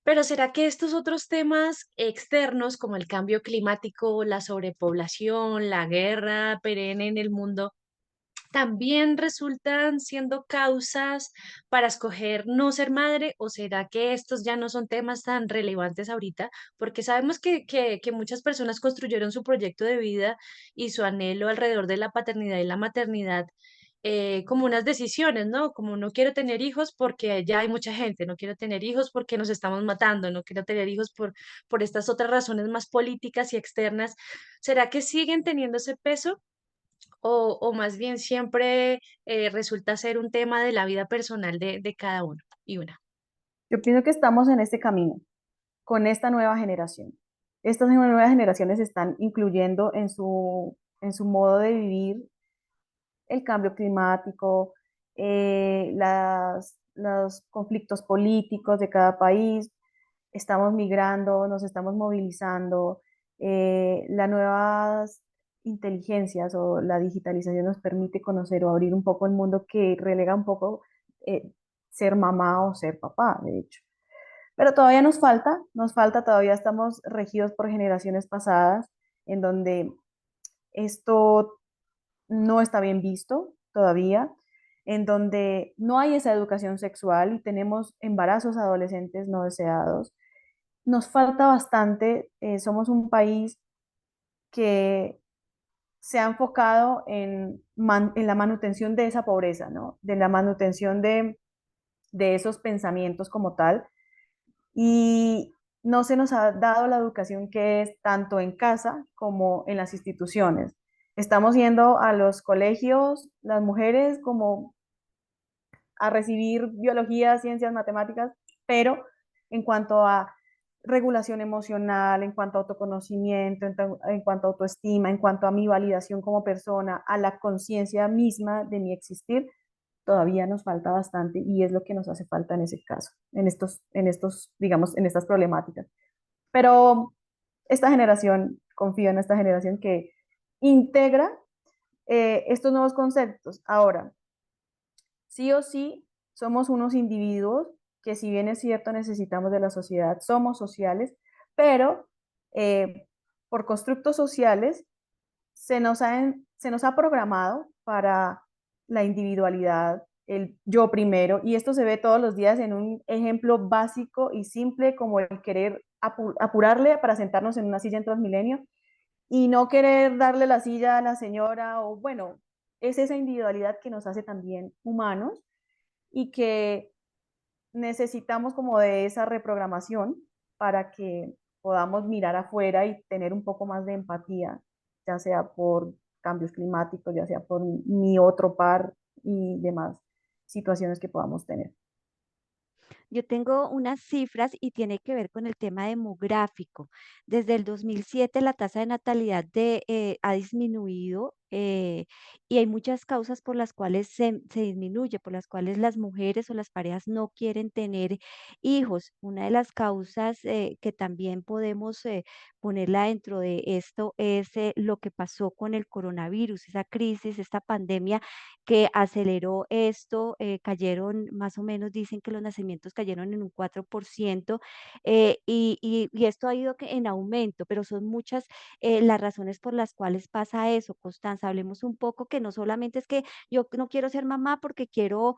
pero ¿será que estos otros temas externos como el cambio climático, la sobrepoblación, la guerra perenne en el mundo, también resultan siendo causas para escoger no ser madre, o será que estos ya no son temas tan relevantes ahorita? Porque sabemos que muchas personas construyeron su proyecto de vida y su anhelo alrededor de la paternidad y la maternidad, como unas decisiones, ¿no? Como no quiero tener hijos porque ya hay mucha gente, no quiero tener hijos porque nos estamos matando, no quiero tener hijos por estas otras razones más políticas y externas. ¿Será que siguen teniendo ese peso? O más bien siempre resulta ser un tema de la vida personal de cada uno y una. Yo pienso que estamos en este camino con esta nueva generación. Estas nuevas generaciones están incluyendo en su modo de vivir el cambio climático, los conflictos políticos de cada país. Estamos migrando, nos estamos movilizando. Las nuevas inteligencias o la digitalización nos permite conocer o abrir un poco el mundo que relega un poco eh, ser mamá o ser papá, de hecho. Pero todavía nos falta, todavía estamos regidos por generaciones pasadas en donde esto no está bien visto todavía, en donde no hay esa educación sexual y tenemos embarazos adolescentes no deseados. Nos falta bastante, somos un país que se ha enfocado en la manutención de esa pobreza, ¿no? De la manutención de esos pensamientos como tal, y no se nos ha dado la educación que es tanto en casa como en las instituciones. Estamos yendo a los colegios, las mujeres, como a recibir biología, ciencias, matemáticas, pero en cuanto a regulación emocional, en cuanto a autoconocimiento, en cuanto a autoestima, en cuanto a mi validación como persona, a la conciencia misma de mi existir, todavía nos falta bastante y es lo que nos hace falta en ese caso, digamos, en estas problemáticas. Pero esta generación, confío en esta generación que integra estos nuevos conceptos. Ahora, sí o sí, somos unos individuos que si bien es cierto necesitamos de la sociedad, somos sociales, pero por constructos sociales se nos ha programado para la individualidad, el yo primero, y esto se ve todos los días en un ejemplo básico y simple como el querer apurarle para sentarnos en una silla en Transmilenio y no querer darle la silla a la señora, o bueno, es esa individualidad que nos hace también humanos y que necesitamos como de esa reprogramación para que podamos mirar afuera y tener un poco más de empatía. ya sea por cambios climáticos, ya sea por mi otro par y demás situaciones que podamos tener. Yo tengo unas cifras y tiene que ver con el tema demográfico. Desde el 2007 la tasa de natalidad ha disminuido, y hay muchas causas por las cuales se disminuye, por las cuales las mujeres o las parejas no quieren tener hijos. Una de las causas que también podemos ponerla dentro de esto es lo que pasó con el coronavirus, esa crisis, esta pandemia que aceleró esto. Cayeron más o menos, dicen que los nacimientos cayeron en un 4%, y esto ha ido en aumento, pero son muchas las razones por las cuales pasa eso. Constanza, hablemos un poco que no solamente es que yo no quiero ser mamá porque quiero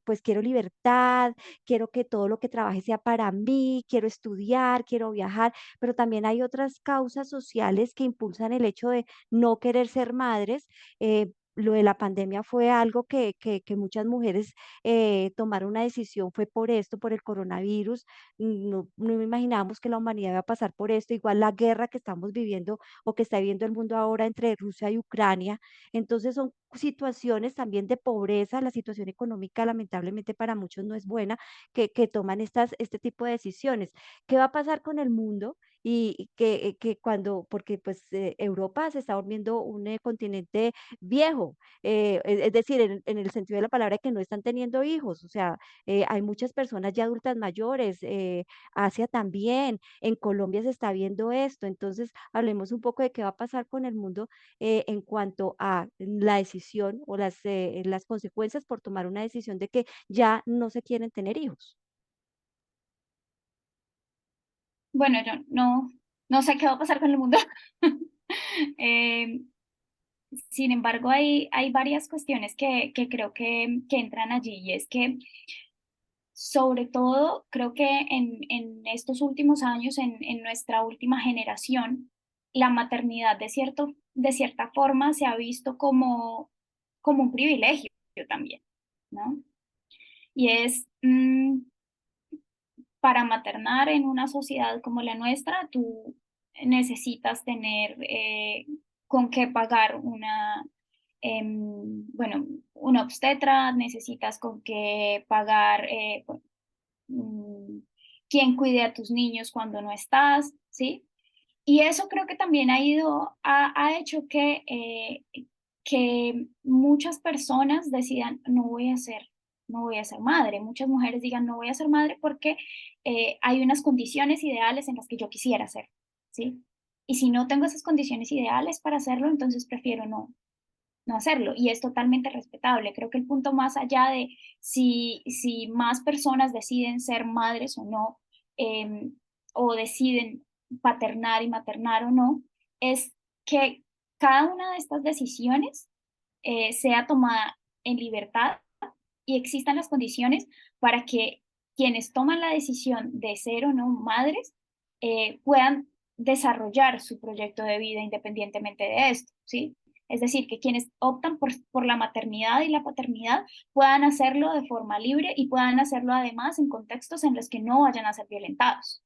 pues quiero libertad, quiero que todo lo que trabaje sea para mí, quiero estudiar, quiero viajar, pero también hay otras causas sociales que impulsan el hecho de no querer ser madres. Lo de la pandemia fue algo que muchas mujeres tomaron una decisión, fue por esto, por el coronavirus. No imaginábamos que la humanidad iba a pasar por esto, igual la guerra que estamos viviendo o que está viviendo el mundo ahora entre Rusia y Ucrania. Entonces son situaciones también de pobreza, la situación económica lamentablemente para muchos no es buena, que toman este tipo de decisiones. ¿Qué va a pasar con el mundo? Y que cuando, porque pues Europa se está volviendo un continente viejo, es decir, en el sentido de la palabra que no están teniendo hijos. O sea, hay muchas personas ya adultas mayores, Asia también, en Colombia se está viendo esto. Entonces hablemos un poco de qué va a pasar con el mundo en cuanto a la decisión o las consecuencias por tomar una decisión de que ya no se quieren tener hijos. Bueno, yo no sé qué va a pasar con el mundo. Eh, Sin embargo, hay varias cuestiones que creo que entran allí, y es que sobre todo creo que en estos últimos años, en nuestra última generación, la maternidad de cierta forma se ha visto como un privilegio también, ¿no? Y es, para maternar en una sociedad como la nuestra, tú necesitas tener con qué pagar bueno, una obstetra, necesitas con qué pagar mm, quién cuide a tus niños cuando no estás, ¿sí? Y eso creo que también ha hecho que muchas personas decidan, no voy a ser madre. Muchas mujeres digan, no voy a ser madre porque hay unas condiciones ideales en las que yo quisiera ser, ¿sí? Y si no tengo esas condiciones ideales para hacerlo, entonces prefiero no hacerlo. Y es totalmente respetable. Creo que el punto más allá de si más personas deciden ser madres o no, em, o deciden paternar y maternar o no, es que cada una de estas decisiones sea tomada en libertad y existan las condiciones para que quienes toman la decisión de ser o no madres puedan desarrollar su proyecto de vida independientemente de esto, ¿sí? Es decir, que quienes optan por la maternidad y la paternidad puedan hacerlo de forma libre y puedan hacerlo además en contextos en los que no vayan a ser violentados,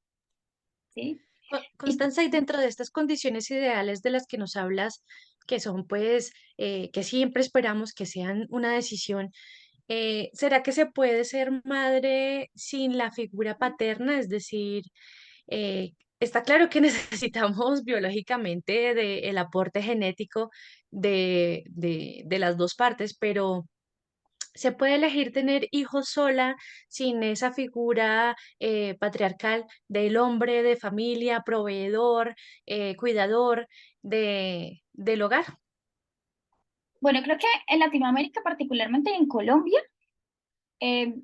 ¿sí? Y Constanza, y dentro de estas condiciones ideales de las que nos hablas, que son pues que siempre esperamos que sean una decisión, ¿será que se puede ser madre sin la figura paterna? Es decir, está claro que necesitamos biológicamente el aporte genético de las dos partes, pero se puede elegir tener hijos sola sin esa figura patriarcal del hombre de familia, proveedor, cuidador del hogar. bueno, creo que en Latinoamérica, particularmente en Colombia, eh,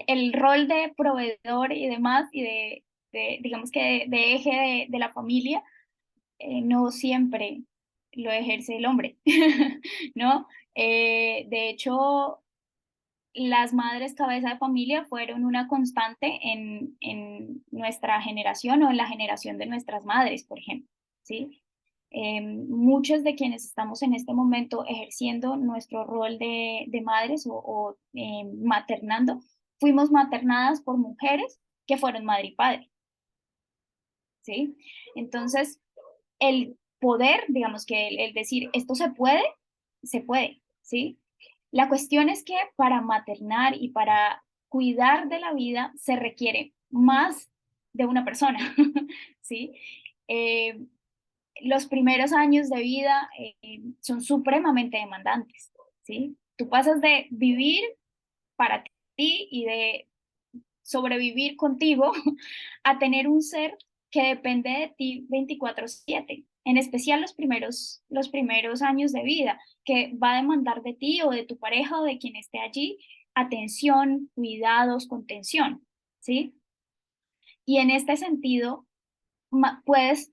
el rol de proveedor y demás, y digamos que de eje de la familia, no siempre lo ejerce el hombre, ¿no? De hecho, las madres cabeza de familia fueron una constante en nuestra generación o en la generación de nuestras madres, por ejemplo, ¿sí? Muchos de quienes estamos en este momento ejerciendo nuestro rol de madres o maternando, fuimos maternadas por mujeres que fueron madre y padre, ¿sí? Entonces, el poder, digamos que el decir, esto se puede, ¿sí? La cuestión es que para maternar y para cuidar de la vida se requiere más de una persona, ¿sí? Eh, los primeros años de vida son supremamente demandantes, ¿sí? Tú pasas de vivir para ti y de sobrevivir contigo a tener un ser que depende de ti 24/7, en especial los primeros años de vida, que va a demandar de ti o de tu pareja o de quien esté allí atención, cuidados, contención, ¿sí? Y en este sentido,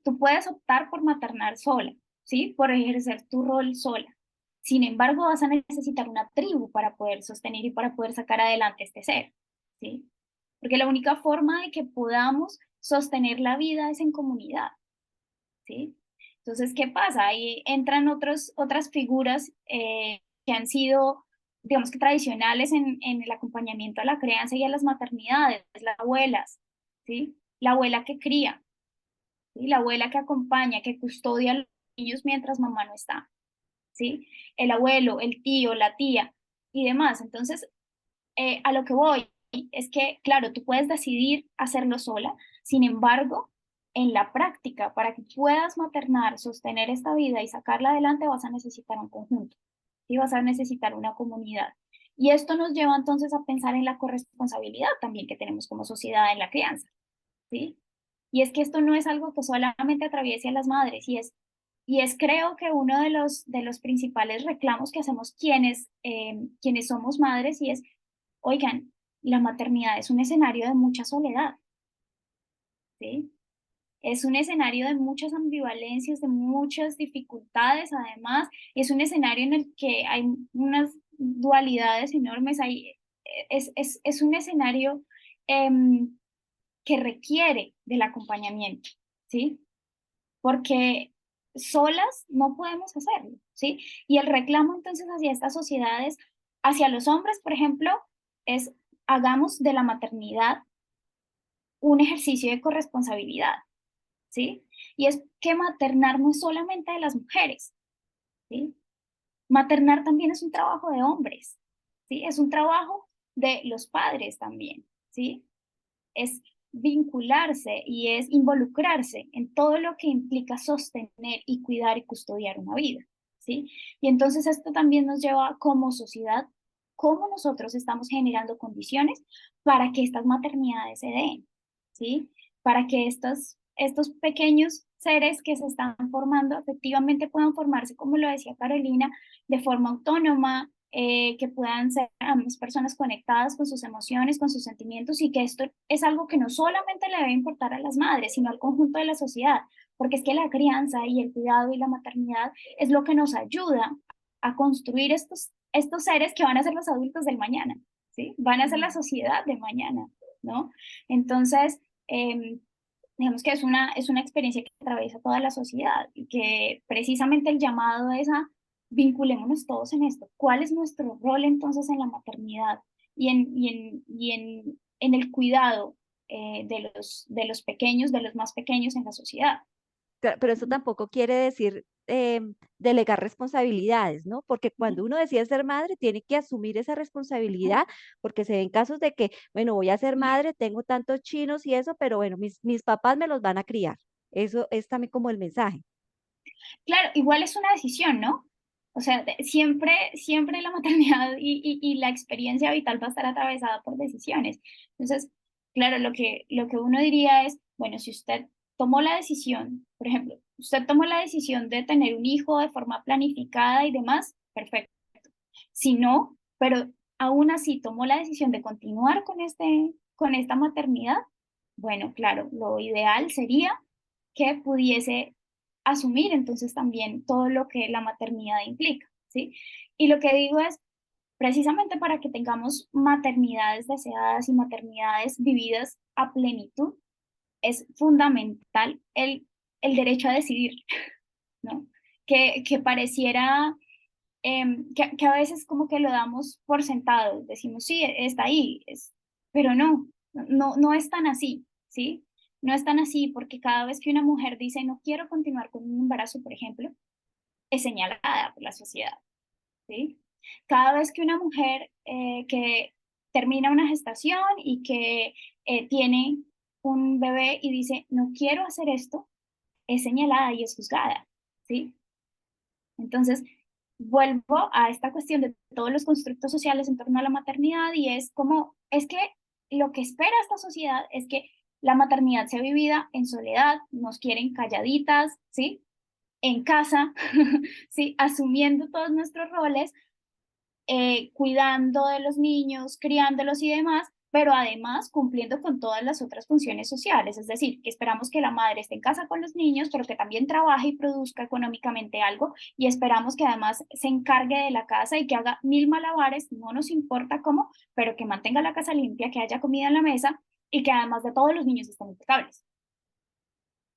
tú puedes optar por maternar sola, ¿sí? Por ejercer tu rol sola. Sin embargo, vas a necesitar una tribu para poder sostener y para poder sacar adelante este ser, ¿sí? Porque la única forma de que podamos sostener la vida es en comunidad, ¿sí? Entonces, ¿qué pasa? Ahí entran otras figuras que han sido, digamos que tradicionales en el acompañamiento a la crianza y a las maternidades, las abuelas, ¿sí? La abuela que cría, ¿sí? La abuela que acompaña, que custodia a los niños mientras mamá no está, ¿sí? El abuelo, el tío, la tía y demás. Entonces, a lo que voy es que, claro, tú puedes decidir hacerlo sola, sin embargo, en la práctica, para que puedas maternar, sostener esta vida y sacarla adelante, vas a necesitar un conjunto, y vas a necesitar una comunidad. Y esto nos lleva entonces a pensar en la corresponsabilidad también que tenemos como sociedad en la crianza, ¿sí? Y es que esto no es algo que solamente atraviese a las madres, y es creo que uno de los principales reclamos que hacemos quienes somos madres, y es, oigan, la maternidad es un escenario de mucha soledad, ¿sí? Es un escenario de muchas ambivalencias, de muchas dificultades, además, y es un escenario en el que hay unas dualidades enormes, es un escenario em, que requiere del acompañamiento, ¿sí? Porque solas no podemos hacerlo, ¿sí? Y el reclamo entonces hacia estas sociedades, hacia los hombres, por ejemplo, es hagamos de la maternidad un ejercicio de corresponsabilidad, ¿sí? Y es que maternar no es solamente de las mujeres, ¿sí? Maternar también es un trabajo de hombres, ¿sí? Es un trabajo de los padres también, ¿sí? Es vincularse y es involucrarse en todo lo que implica sostener y cuidar y custodiar una vida, ¿sí? Y entonces esto también nos lleva como sociedad, cómo nosotros estamos generando condiciones para que estas maternidades se den, ¿sí? Para que estos pequeños seres que se están formando efectivamente puedan formarse, como lo decía Carolina, de forma autónoma, que puedan ser ambas personas conectadas con sus emociones, con sus sentimientos, y que esto es algo que no solamente le debe importar a las madres, sino al conjunto de la sociedad, porque es que la crianza y el cuidado y la maternidad es lo que nos ayuda a construir estos seres que van a ser los adultos del mañana, ¿sí? Van a ser la sociedad de mañana, ¿no? Entonces, digamos que es una experiencia que atraviesa toda la sociedad y que precisamente el llamado es a vinculémonos todos en esto. ¿Cuál es nuestro rol entonces en la maternidad y en el cuidado de los pequeños, de los más pequeños en la sociedad? Pero eso tampoco quiere decir delegar responsabilidades, ¿no? Porque cuando uno decide ser madre, tiene que asumir esa responsabilidad, porque se ven casos de que, bueno, voy a ser madre, tengo tantos chinos y eso, pero bueno, mis papás me los van a criar. Eso es también como el mensaje. Claro, igual es una decisión, ¿no? O sea, siempre la maternidad y la experiencia vital va a estar atravesada por decisiones. Entonces, claro, lo que uno diría es, bueno, si usted tomó la decisión, por ejemplo, usted tomó la decisión de tener un hijo de forma planificada y demás, perfecto. Si no, pero aún así tomó la decisión de continuar con esta maternidad, bueno, claro, lo ideal sería que pudiese asumir entonces también todo lo que la maternidad implica, ¿sí? Y lo que digo es, precisamente para que tengamos maternidades deseadas y maternidades vividas a plenitud, es fundamental el derecho a decidir, ¿no? Que pareciera que a veces como que lo damos por sentado, decimos, sí, está ahí, pero no es tan así, ¿sí? no es tan así, porque cada vez que una mujer dice no quiero continuar con un embarazo, por ejemplo, es señalada por la sociedad, ¿sí? Cada vez que una mujer que termina una gestación y que tiene un bebé y dice no quiero hacer esto, es señalada y es juzgada, ¿sí? Entonces, vuelvo a esta cuestión de todos los constructos sociales en torno a la maternidad y es como, es que lo que espera esta sociedad es que la maternidad sea vivida en soledad, nos quieren calladitas, ¿sí? En casa, ¿sí? Asumiendo todos nuestros roles, cuidando de los niños, criándolos y demás, pero además cumpliendo con todas las otras funciones sociales. Es decir, que esperamos que la madre esté en casa con los niños, pero que también trabaje y produzca económicamente algo, y esperamos que además se encargue de la casa y que haga mil malabares, no nos importa cómo, pero que mantenga la casa limpia, que haya comida en la mesa y que además de todos los niños estén impecables,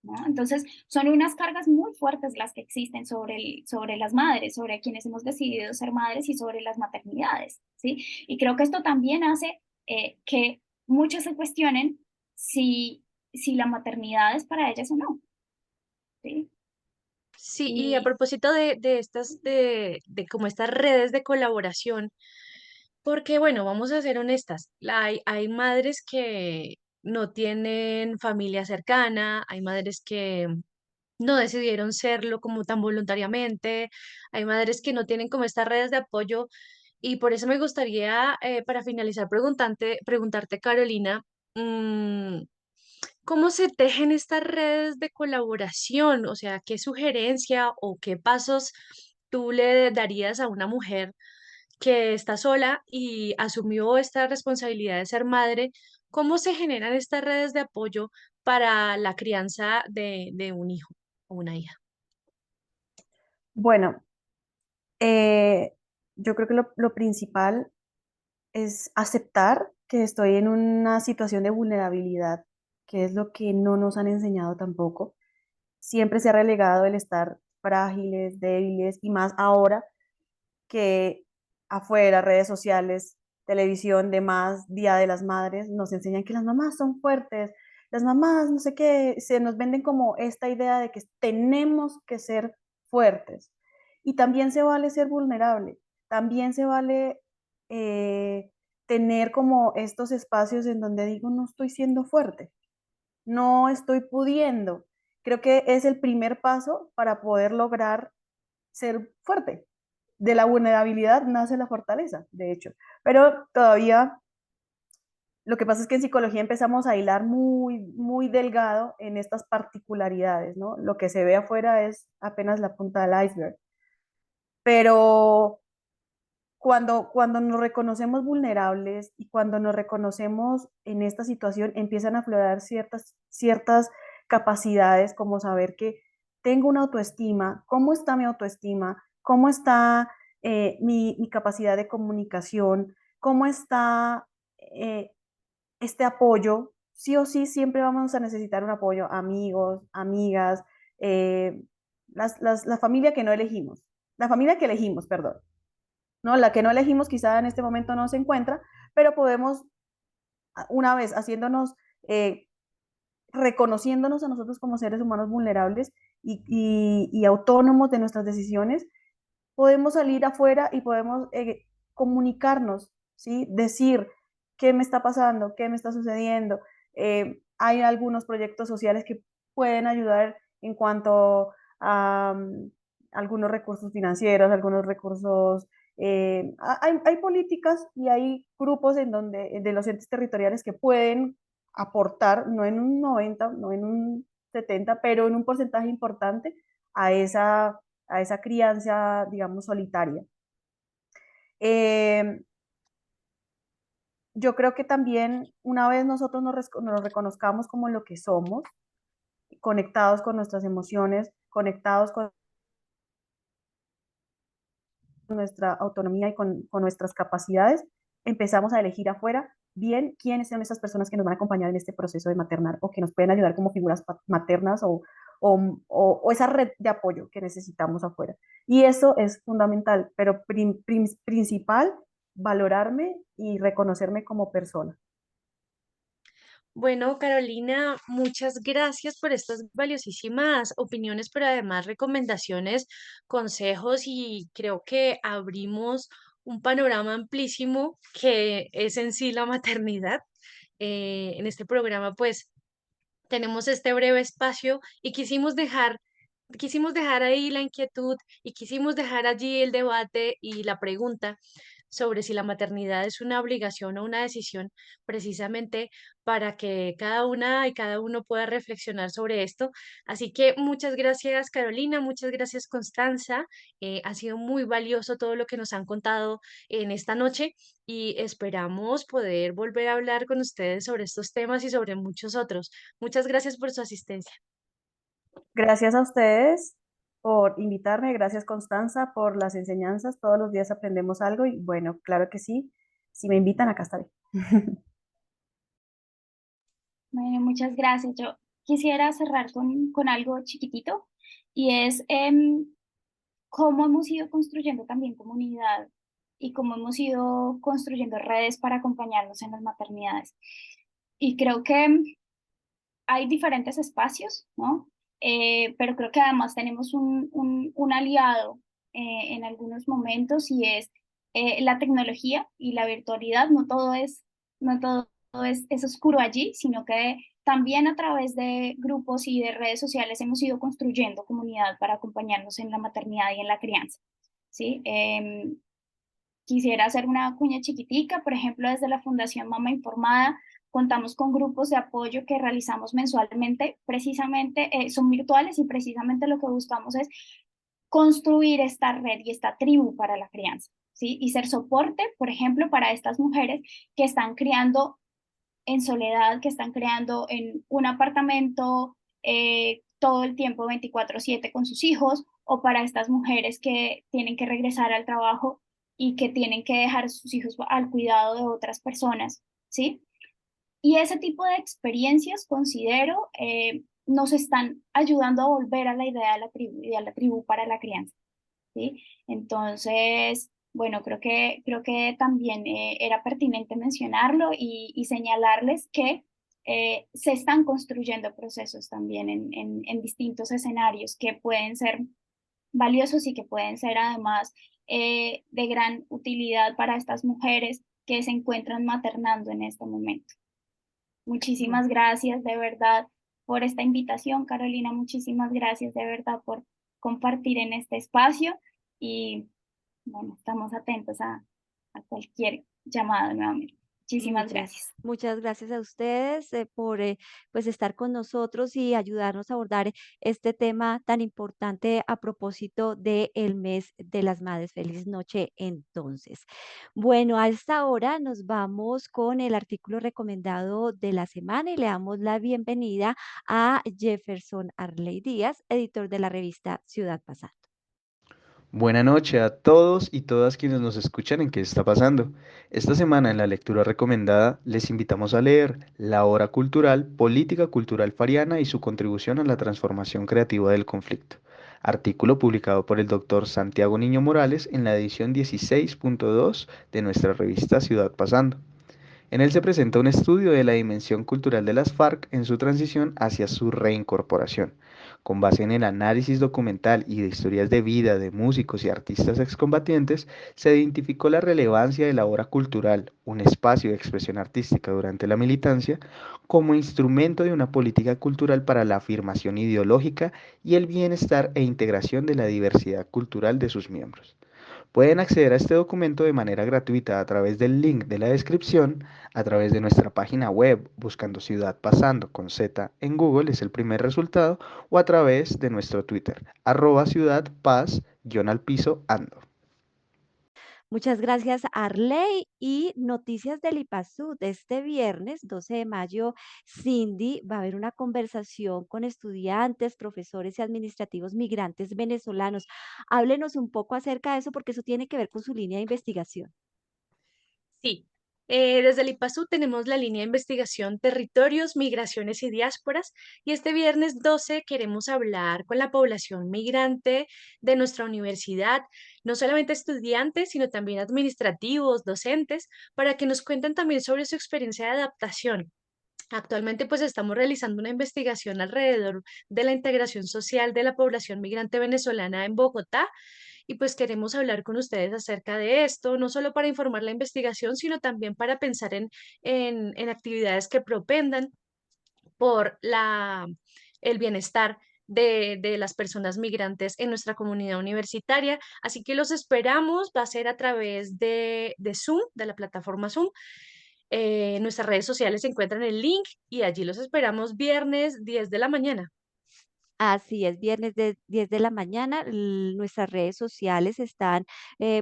¿no? Entonces, son unas cargas muy fuertes las que existen sobre las madres, sobre quienes hemos decidido ser madres y sobre las maternidades, ¿sí? Y creo que esto también hace que muchos se cuestionen si la maternidad es para ellas o no, ¿sí? Sí, y a Y propósito de estas, de como estas redes de colaboración, porque bueno, vamos a ser honestas, hay madres que no tienen familia cercana, hay madres que no decidieron serlo como tan voluntariamente, hay madres que no tienen como estas redes de apoyo y por eso me gustaría, para finalizar, preguntarte, Carolina, mm, ¿cómo se tejen estas redes de colaboración? O sea, ¿qué sugerencia o qué pasos tú le darías a una mujer que está sola y asumió esta responsabilidad de ser madre? ¿Cómo se generan estas redes de apoyo para la crianza de un hijo o una hija? Bueno, eh, yo creo que lo principal es aceptar que estoy en una situación de vulnerabilidad, que es lo que no nos han enseñado tampoco. Siempre se ha relegado el estar frágiles, débiles y más ahora que afuera, redes sociales, televisión, demás, Día de las Madres, nos enseñan que las mamás son fuertes, las mamás, no sé qué, se nos venden como esta idea de que tenemos que ser fuertes. Y también se vale ser vulnerable, también se vale tener como estos espacios en donde digo, no estoy siendo fuerte, no estoy pudiendo. Creo que es el primer paso para poder lograr ser fuerte. De la vulnerabilidad nace la fortaleza, de hecho. Pero todavía lo que pasa es que en psicología empezamos a hilar muy, muy delgado en estas particularidades, ¿no? Lo que se ve afuera es apenas la punta del iceberg. Pero cuando nos reconocemos vulnerables y cuando nos reconocemos en esta situación, empiezan a aflorar ciertas capacidades, como saber que tengo una autoestima, cómo está mi autoestima, cómo está mi capacidad de comunicación, cómo está eh, este apoyo. Sí o sí, siempre vamos a necesitar un apoyo, amigos, amigas, eh, la familia que no elegimos, la familia que elegimos, perdón, ¿no? La que no elegimos quizá en este momento no se encuentra, pero podemos, una vez haciéndonos, reconociéndonos a nosotros como seres humanos vulnerables y autónomos de nuestras decisiones, podemos salir afuera y podemos comunicarnos, ¿sí? Decir qué me está pasando, qué me está sucediendo. Hay algunos proyectos sociales que pueden ayudar en cuanto a algunos recursos financieros, algunos recursos. Hay políticas y hay grupos en donde, de los entes territoriales que pueden aportar, no en un 90, no en un 70, pero en un porcentaje importante a esa crianza, digamos, solitaria. Eh, yo creo que también una vez nosotros nos reconozcamos como lo que somos, conectados con nuestras emociones, conectados con nuestra autonomía y con nuestras capacidades, empezamos a elegir afuera bien quiénes son esas personas que nos van a acompañar en este proceso de maternar o que nos pueden ayudar como figuras maternas o esa red de apoyo que necesitamos afuera. Y eso es fundamental, pero principal, valorarme y reconocerme como persona. Bueno, Carolina, muchas gracias por estas valiosísimas opiniones, pero además recomendaciones, consejos y creo que abrimos un panorama amplísimo que es en sí la maternidad. En este programa, pues tenemos este breve espacio y quisimos dejar ahí la inquietud y quisimos dejar allí el debate y la pregunta sobre si la maternidad es una obligación o una decisión, precisamente para que cada una y cada uno pueda reflexionar sobre esto. Así que muchas gracias, Carolina, muchas gracias, Constanza. Ha sido muy valioso todo lo que nos han contado en esta noche y esperamos poder volver a hablar con ustedes sobre estos temas y sobre muchos otros. Muchas gracias por su asistencia. Gracias a ustedes por invitarme, gracias Constanza por las enseñanzas. Todos los días aprendemos algo y bueno, claro que sí. Si me invitan, acá estaré. Bueno, muchas gracias. Yo quisiera cerrar con algo chiquitito y es cómo hemos ido construyendo también comunidad y cómo hemos ido construyendo redes para acompañarnos en las maternidades. Y creo que hay diferentes espacios, ¿no? Pero creo que además tenemos un aliado en algunos momentos y es la tecnología y la virtualidad. No todo es oscuro allí, sino que también a través de grupos y de redes sociales hemos ido construyendo comunidad para acompañarnos en la maternidad y en la crianza, ¿sí? Quisiera hacer una cuña chiquitica, por ejemplo, desde la Fundación Mama Informada, contamos con grupos de apoyo que realizamos mensualmente, precisamente son virtuales y precisamente lo que buscamos es construir esta red y esta tribu para la crianza, ¿sí? Y ser soporte, por ejemplo, para estas mujeres que están criando en soledad, que están creando en un apartamento todo el tiempo 24/7 con sus hijos, o para estas mujeres que tienen que regresar al trabajo y que tienen que dejar a sus hijos al cuidado de otras personas, ¿sí? Y ese tipo de experiencias, considero, nos están ayudando a volver a la idea de la tribu y a la tribu para la crianza, ¿sí? Entonces, bueno, creo que también era pertinente mencionarlo y señalarles que se están construyendo procesos también en distintos escenarios que pueden ser valiosos y que pueden ser además de gran utilidad para estas mujeres que se encuentran maternando en este momento. Bueno, Muchísimas gracias de verdad por esta invitación, Carolina. Muchísimas gracias de verdad por compartir en este espacio y bueno, estamos atentos a cualquier llamado nuevamente. Muchísimas gracias. muchas gracias a ustedes por pues estar con nosotros y ayudarnos a abordar este tema tan importante a propósito del mes de las madres. Feliz noche entonces. Bueno, a esta hora nos vamos con el artículo recomendado de la semana y le damos la bienvenida a Jefferson Arley Díaz, editor de la revista Ciudad Pasando. Buenas noches a todos y todas quienes nos escuchan en ¿Qué está pasando? Esta semana en la lectura recomendada les invitamos a leer La Hora Cultural, Política Cultural Fariana y su contribución a la transformación creativa del conflicto. Artículo publicado por el doctor Santiago Niño Morales en la edición 16.2 de nuestra revista Ciudad Pasando. En él se presenta un estudio de la dimensión cultural de las FARC en su transición hacia su reincorporación. Con base en el análisis documental y de historias de vida de músicos y artistas excombatientes, se identificó la relevancia de la obra cultural, un espacio de expresión artística durante la militancia, como instrumento de una política cultural para la afirmación ideológica y el bienestar e integración de la diversidad cultural de sus miembros. Pueden acceder a este documento de manera gratuita a través del link de la descripción, a través de nuestra página web, buscando Ciudad Pasando con Z en Google, es el primer resultado, o a través de nuestro Twitter, @Ciudad Paz_ando. Muchas gracias, Arley. Y noticias del IPASUD. Este viernes, 12 de mayo, Cindy va a haber una conversación con estudiantes, profesores y administrativos migrantes venezolanos. Háblenos un poco acerca de eso porque eso tiene que ver con su línea de investigación. Sí, desde el IPASU tenemos la línea de investigación Territorios, Migraciones y Diásporas y este viernes 12 queremos hablar con la población migrante de nuestra universidad, no solamente estudiantes, sino también administrativos, docentes, para que nos cuenten también sobre su experiencia de adaptación. Actualmente pues estamos realizando una investigación alrededor de la integración social de la población migrante venezolana en Bogotá y pues queremos hablar con ustedes acerca de esto, no solo para informar la investigación, sino también para pensar en actividades que propendan por el bienestar de las personas migrantes en nuestra comunidad universitaria. Así que los esperamos, va a ser a través de Zoom, de la plataforma Zoom. Nuestras redes sociales se encuentran en el link y allí los esperamos viernes 10 de la mañana. Así es, viernes de 10 de la mañana. Nuestras redes sociales están,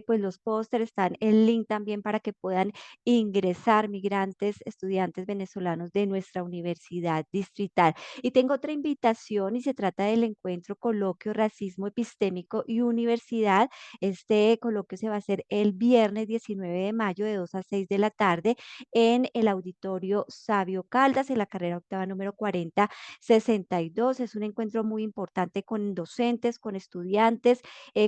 pues los pósteres, están el link también para que puedan ingresar migrantes, estudiantes venezolanos de nuestra universidad distrital. Y tengo otra invitación y se trata del encuentro coloquio Racismo Epistémico y Universidad. Este coloquio se va a hacer el viernes 19 de mayo de 2 a 6 de la tarde en el auditorio Sabio Caldas, en la carrera octava número 4062. Es un encuentro muy importante con docentes, con estudiantes,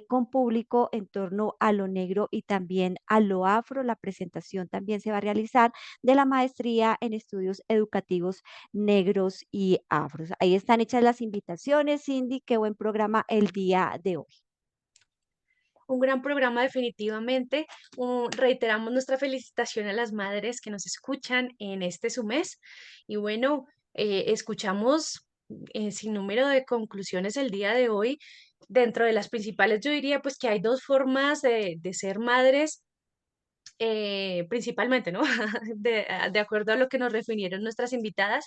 con público en torno a lo negro y también a lo afro. La presentación también se va a realizar de la maestría en estudios educativos negros y afros. Ahí están hechas las invitaciones, Cindy. Qué buen programa el día de hoy. Un gran programa definitivamente. Reiteramos nuestra felicitación a las madres que nos escuchan en este su mes. Y bueno, escuchamos sin número de conclusiones el día de hoy. Dentro de las principales, yo diría pues que hay dos formas de ser madres, principalmente, ¿no? De acuerdo a lo que nos refirieron nuestras invitadas,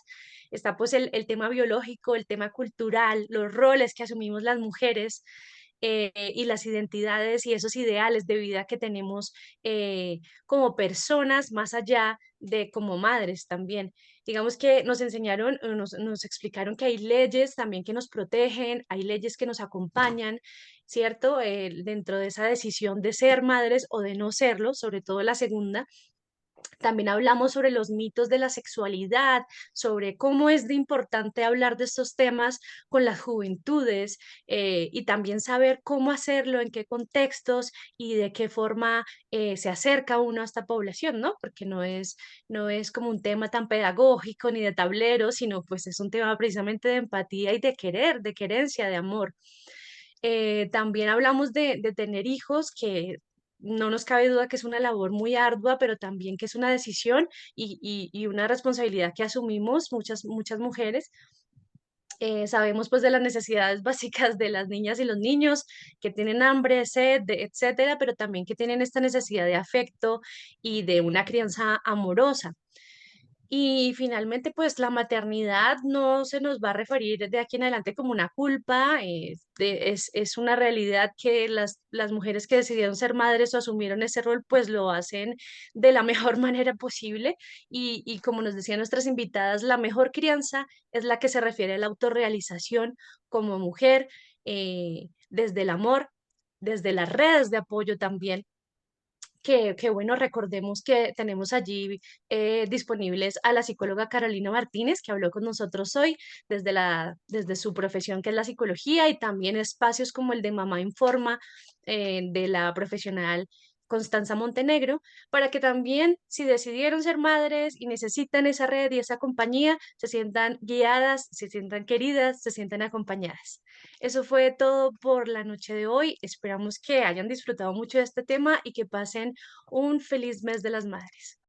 está pues el tema biológico, el tema cultural, los roles que asumimos las mujeres, y las identidades y esos ideales de vida que tenemos como personas, más allá de como madres también. Digamos que nos enseñaron, nos explicaron que hay leyes también que nos protegen, hay leyes que nos acompañan, ¿cierto? Dentro de esa decisión de ser madres o de no serlo, sobre todo la segunda. También hablamos sobre los mitos de la sexualidad, sobre cómo es de importante hablar de estos temas con las juventudes, y también saber cómo hacerlo, en qué contextos y de qué forma se acerca uno a esta población, ¿no? Porque no es como un tema tan pedagógico ni de tablero, sino pues es un tema precisamente de empatía y de querer, de querencia, de amor. También hablamos de tener hijos, que no nos cabe duda que es una labor muy ardua, pero también que es una decisión y una responsabilidad que asumimos muchas mujeres. Sabemos pues de las necesidades básicas de las niñas y los niños que tienen hambre, sed, etcétera, pero también que tienen esta necesidad de afecto y de una crianza amorosa. Y finalmente, pues la maternidad no se nos va a referir de aquí en adelante como una culpa, es una realidad que las mujeres que decidieron ser madres o asumieron ese rol, pues lo hacen de la mejor manera posible. Y como nos decían nuestras invitadas, la mejor crianza es la que se refiere a la autorrealización como mujer, desde el amor, desde las redes de apoyo también, que bueno, recordemos que tenemos allí disponibles a la psicóloga Carolina Martínez, que habló con nosotros hoy desde su profesión, que es la psicología, y también espacios como el de Mamá Informa, de la profesional Constanza Montenegro, para que también, si decidieron ser madres y necesitan esa red y esa compañía, se sientan guiadas, se sientan queridas, se sientan acompañadas. Eso fue todo por la noche de hoy. Esperamos que hayan disfrutado mucho de este tema y que pasen un feliz mes de las madres.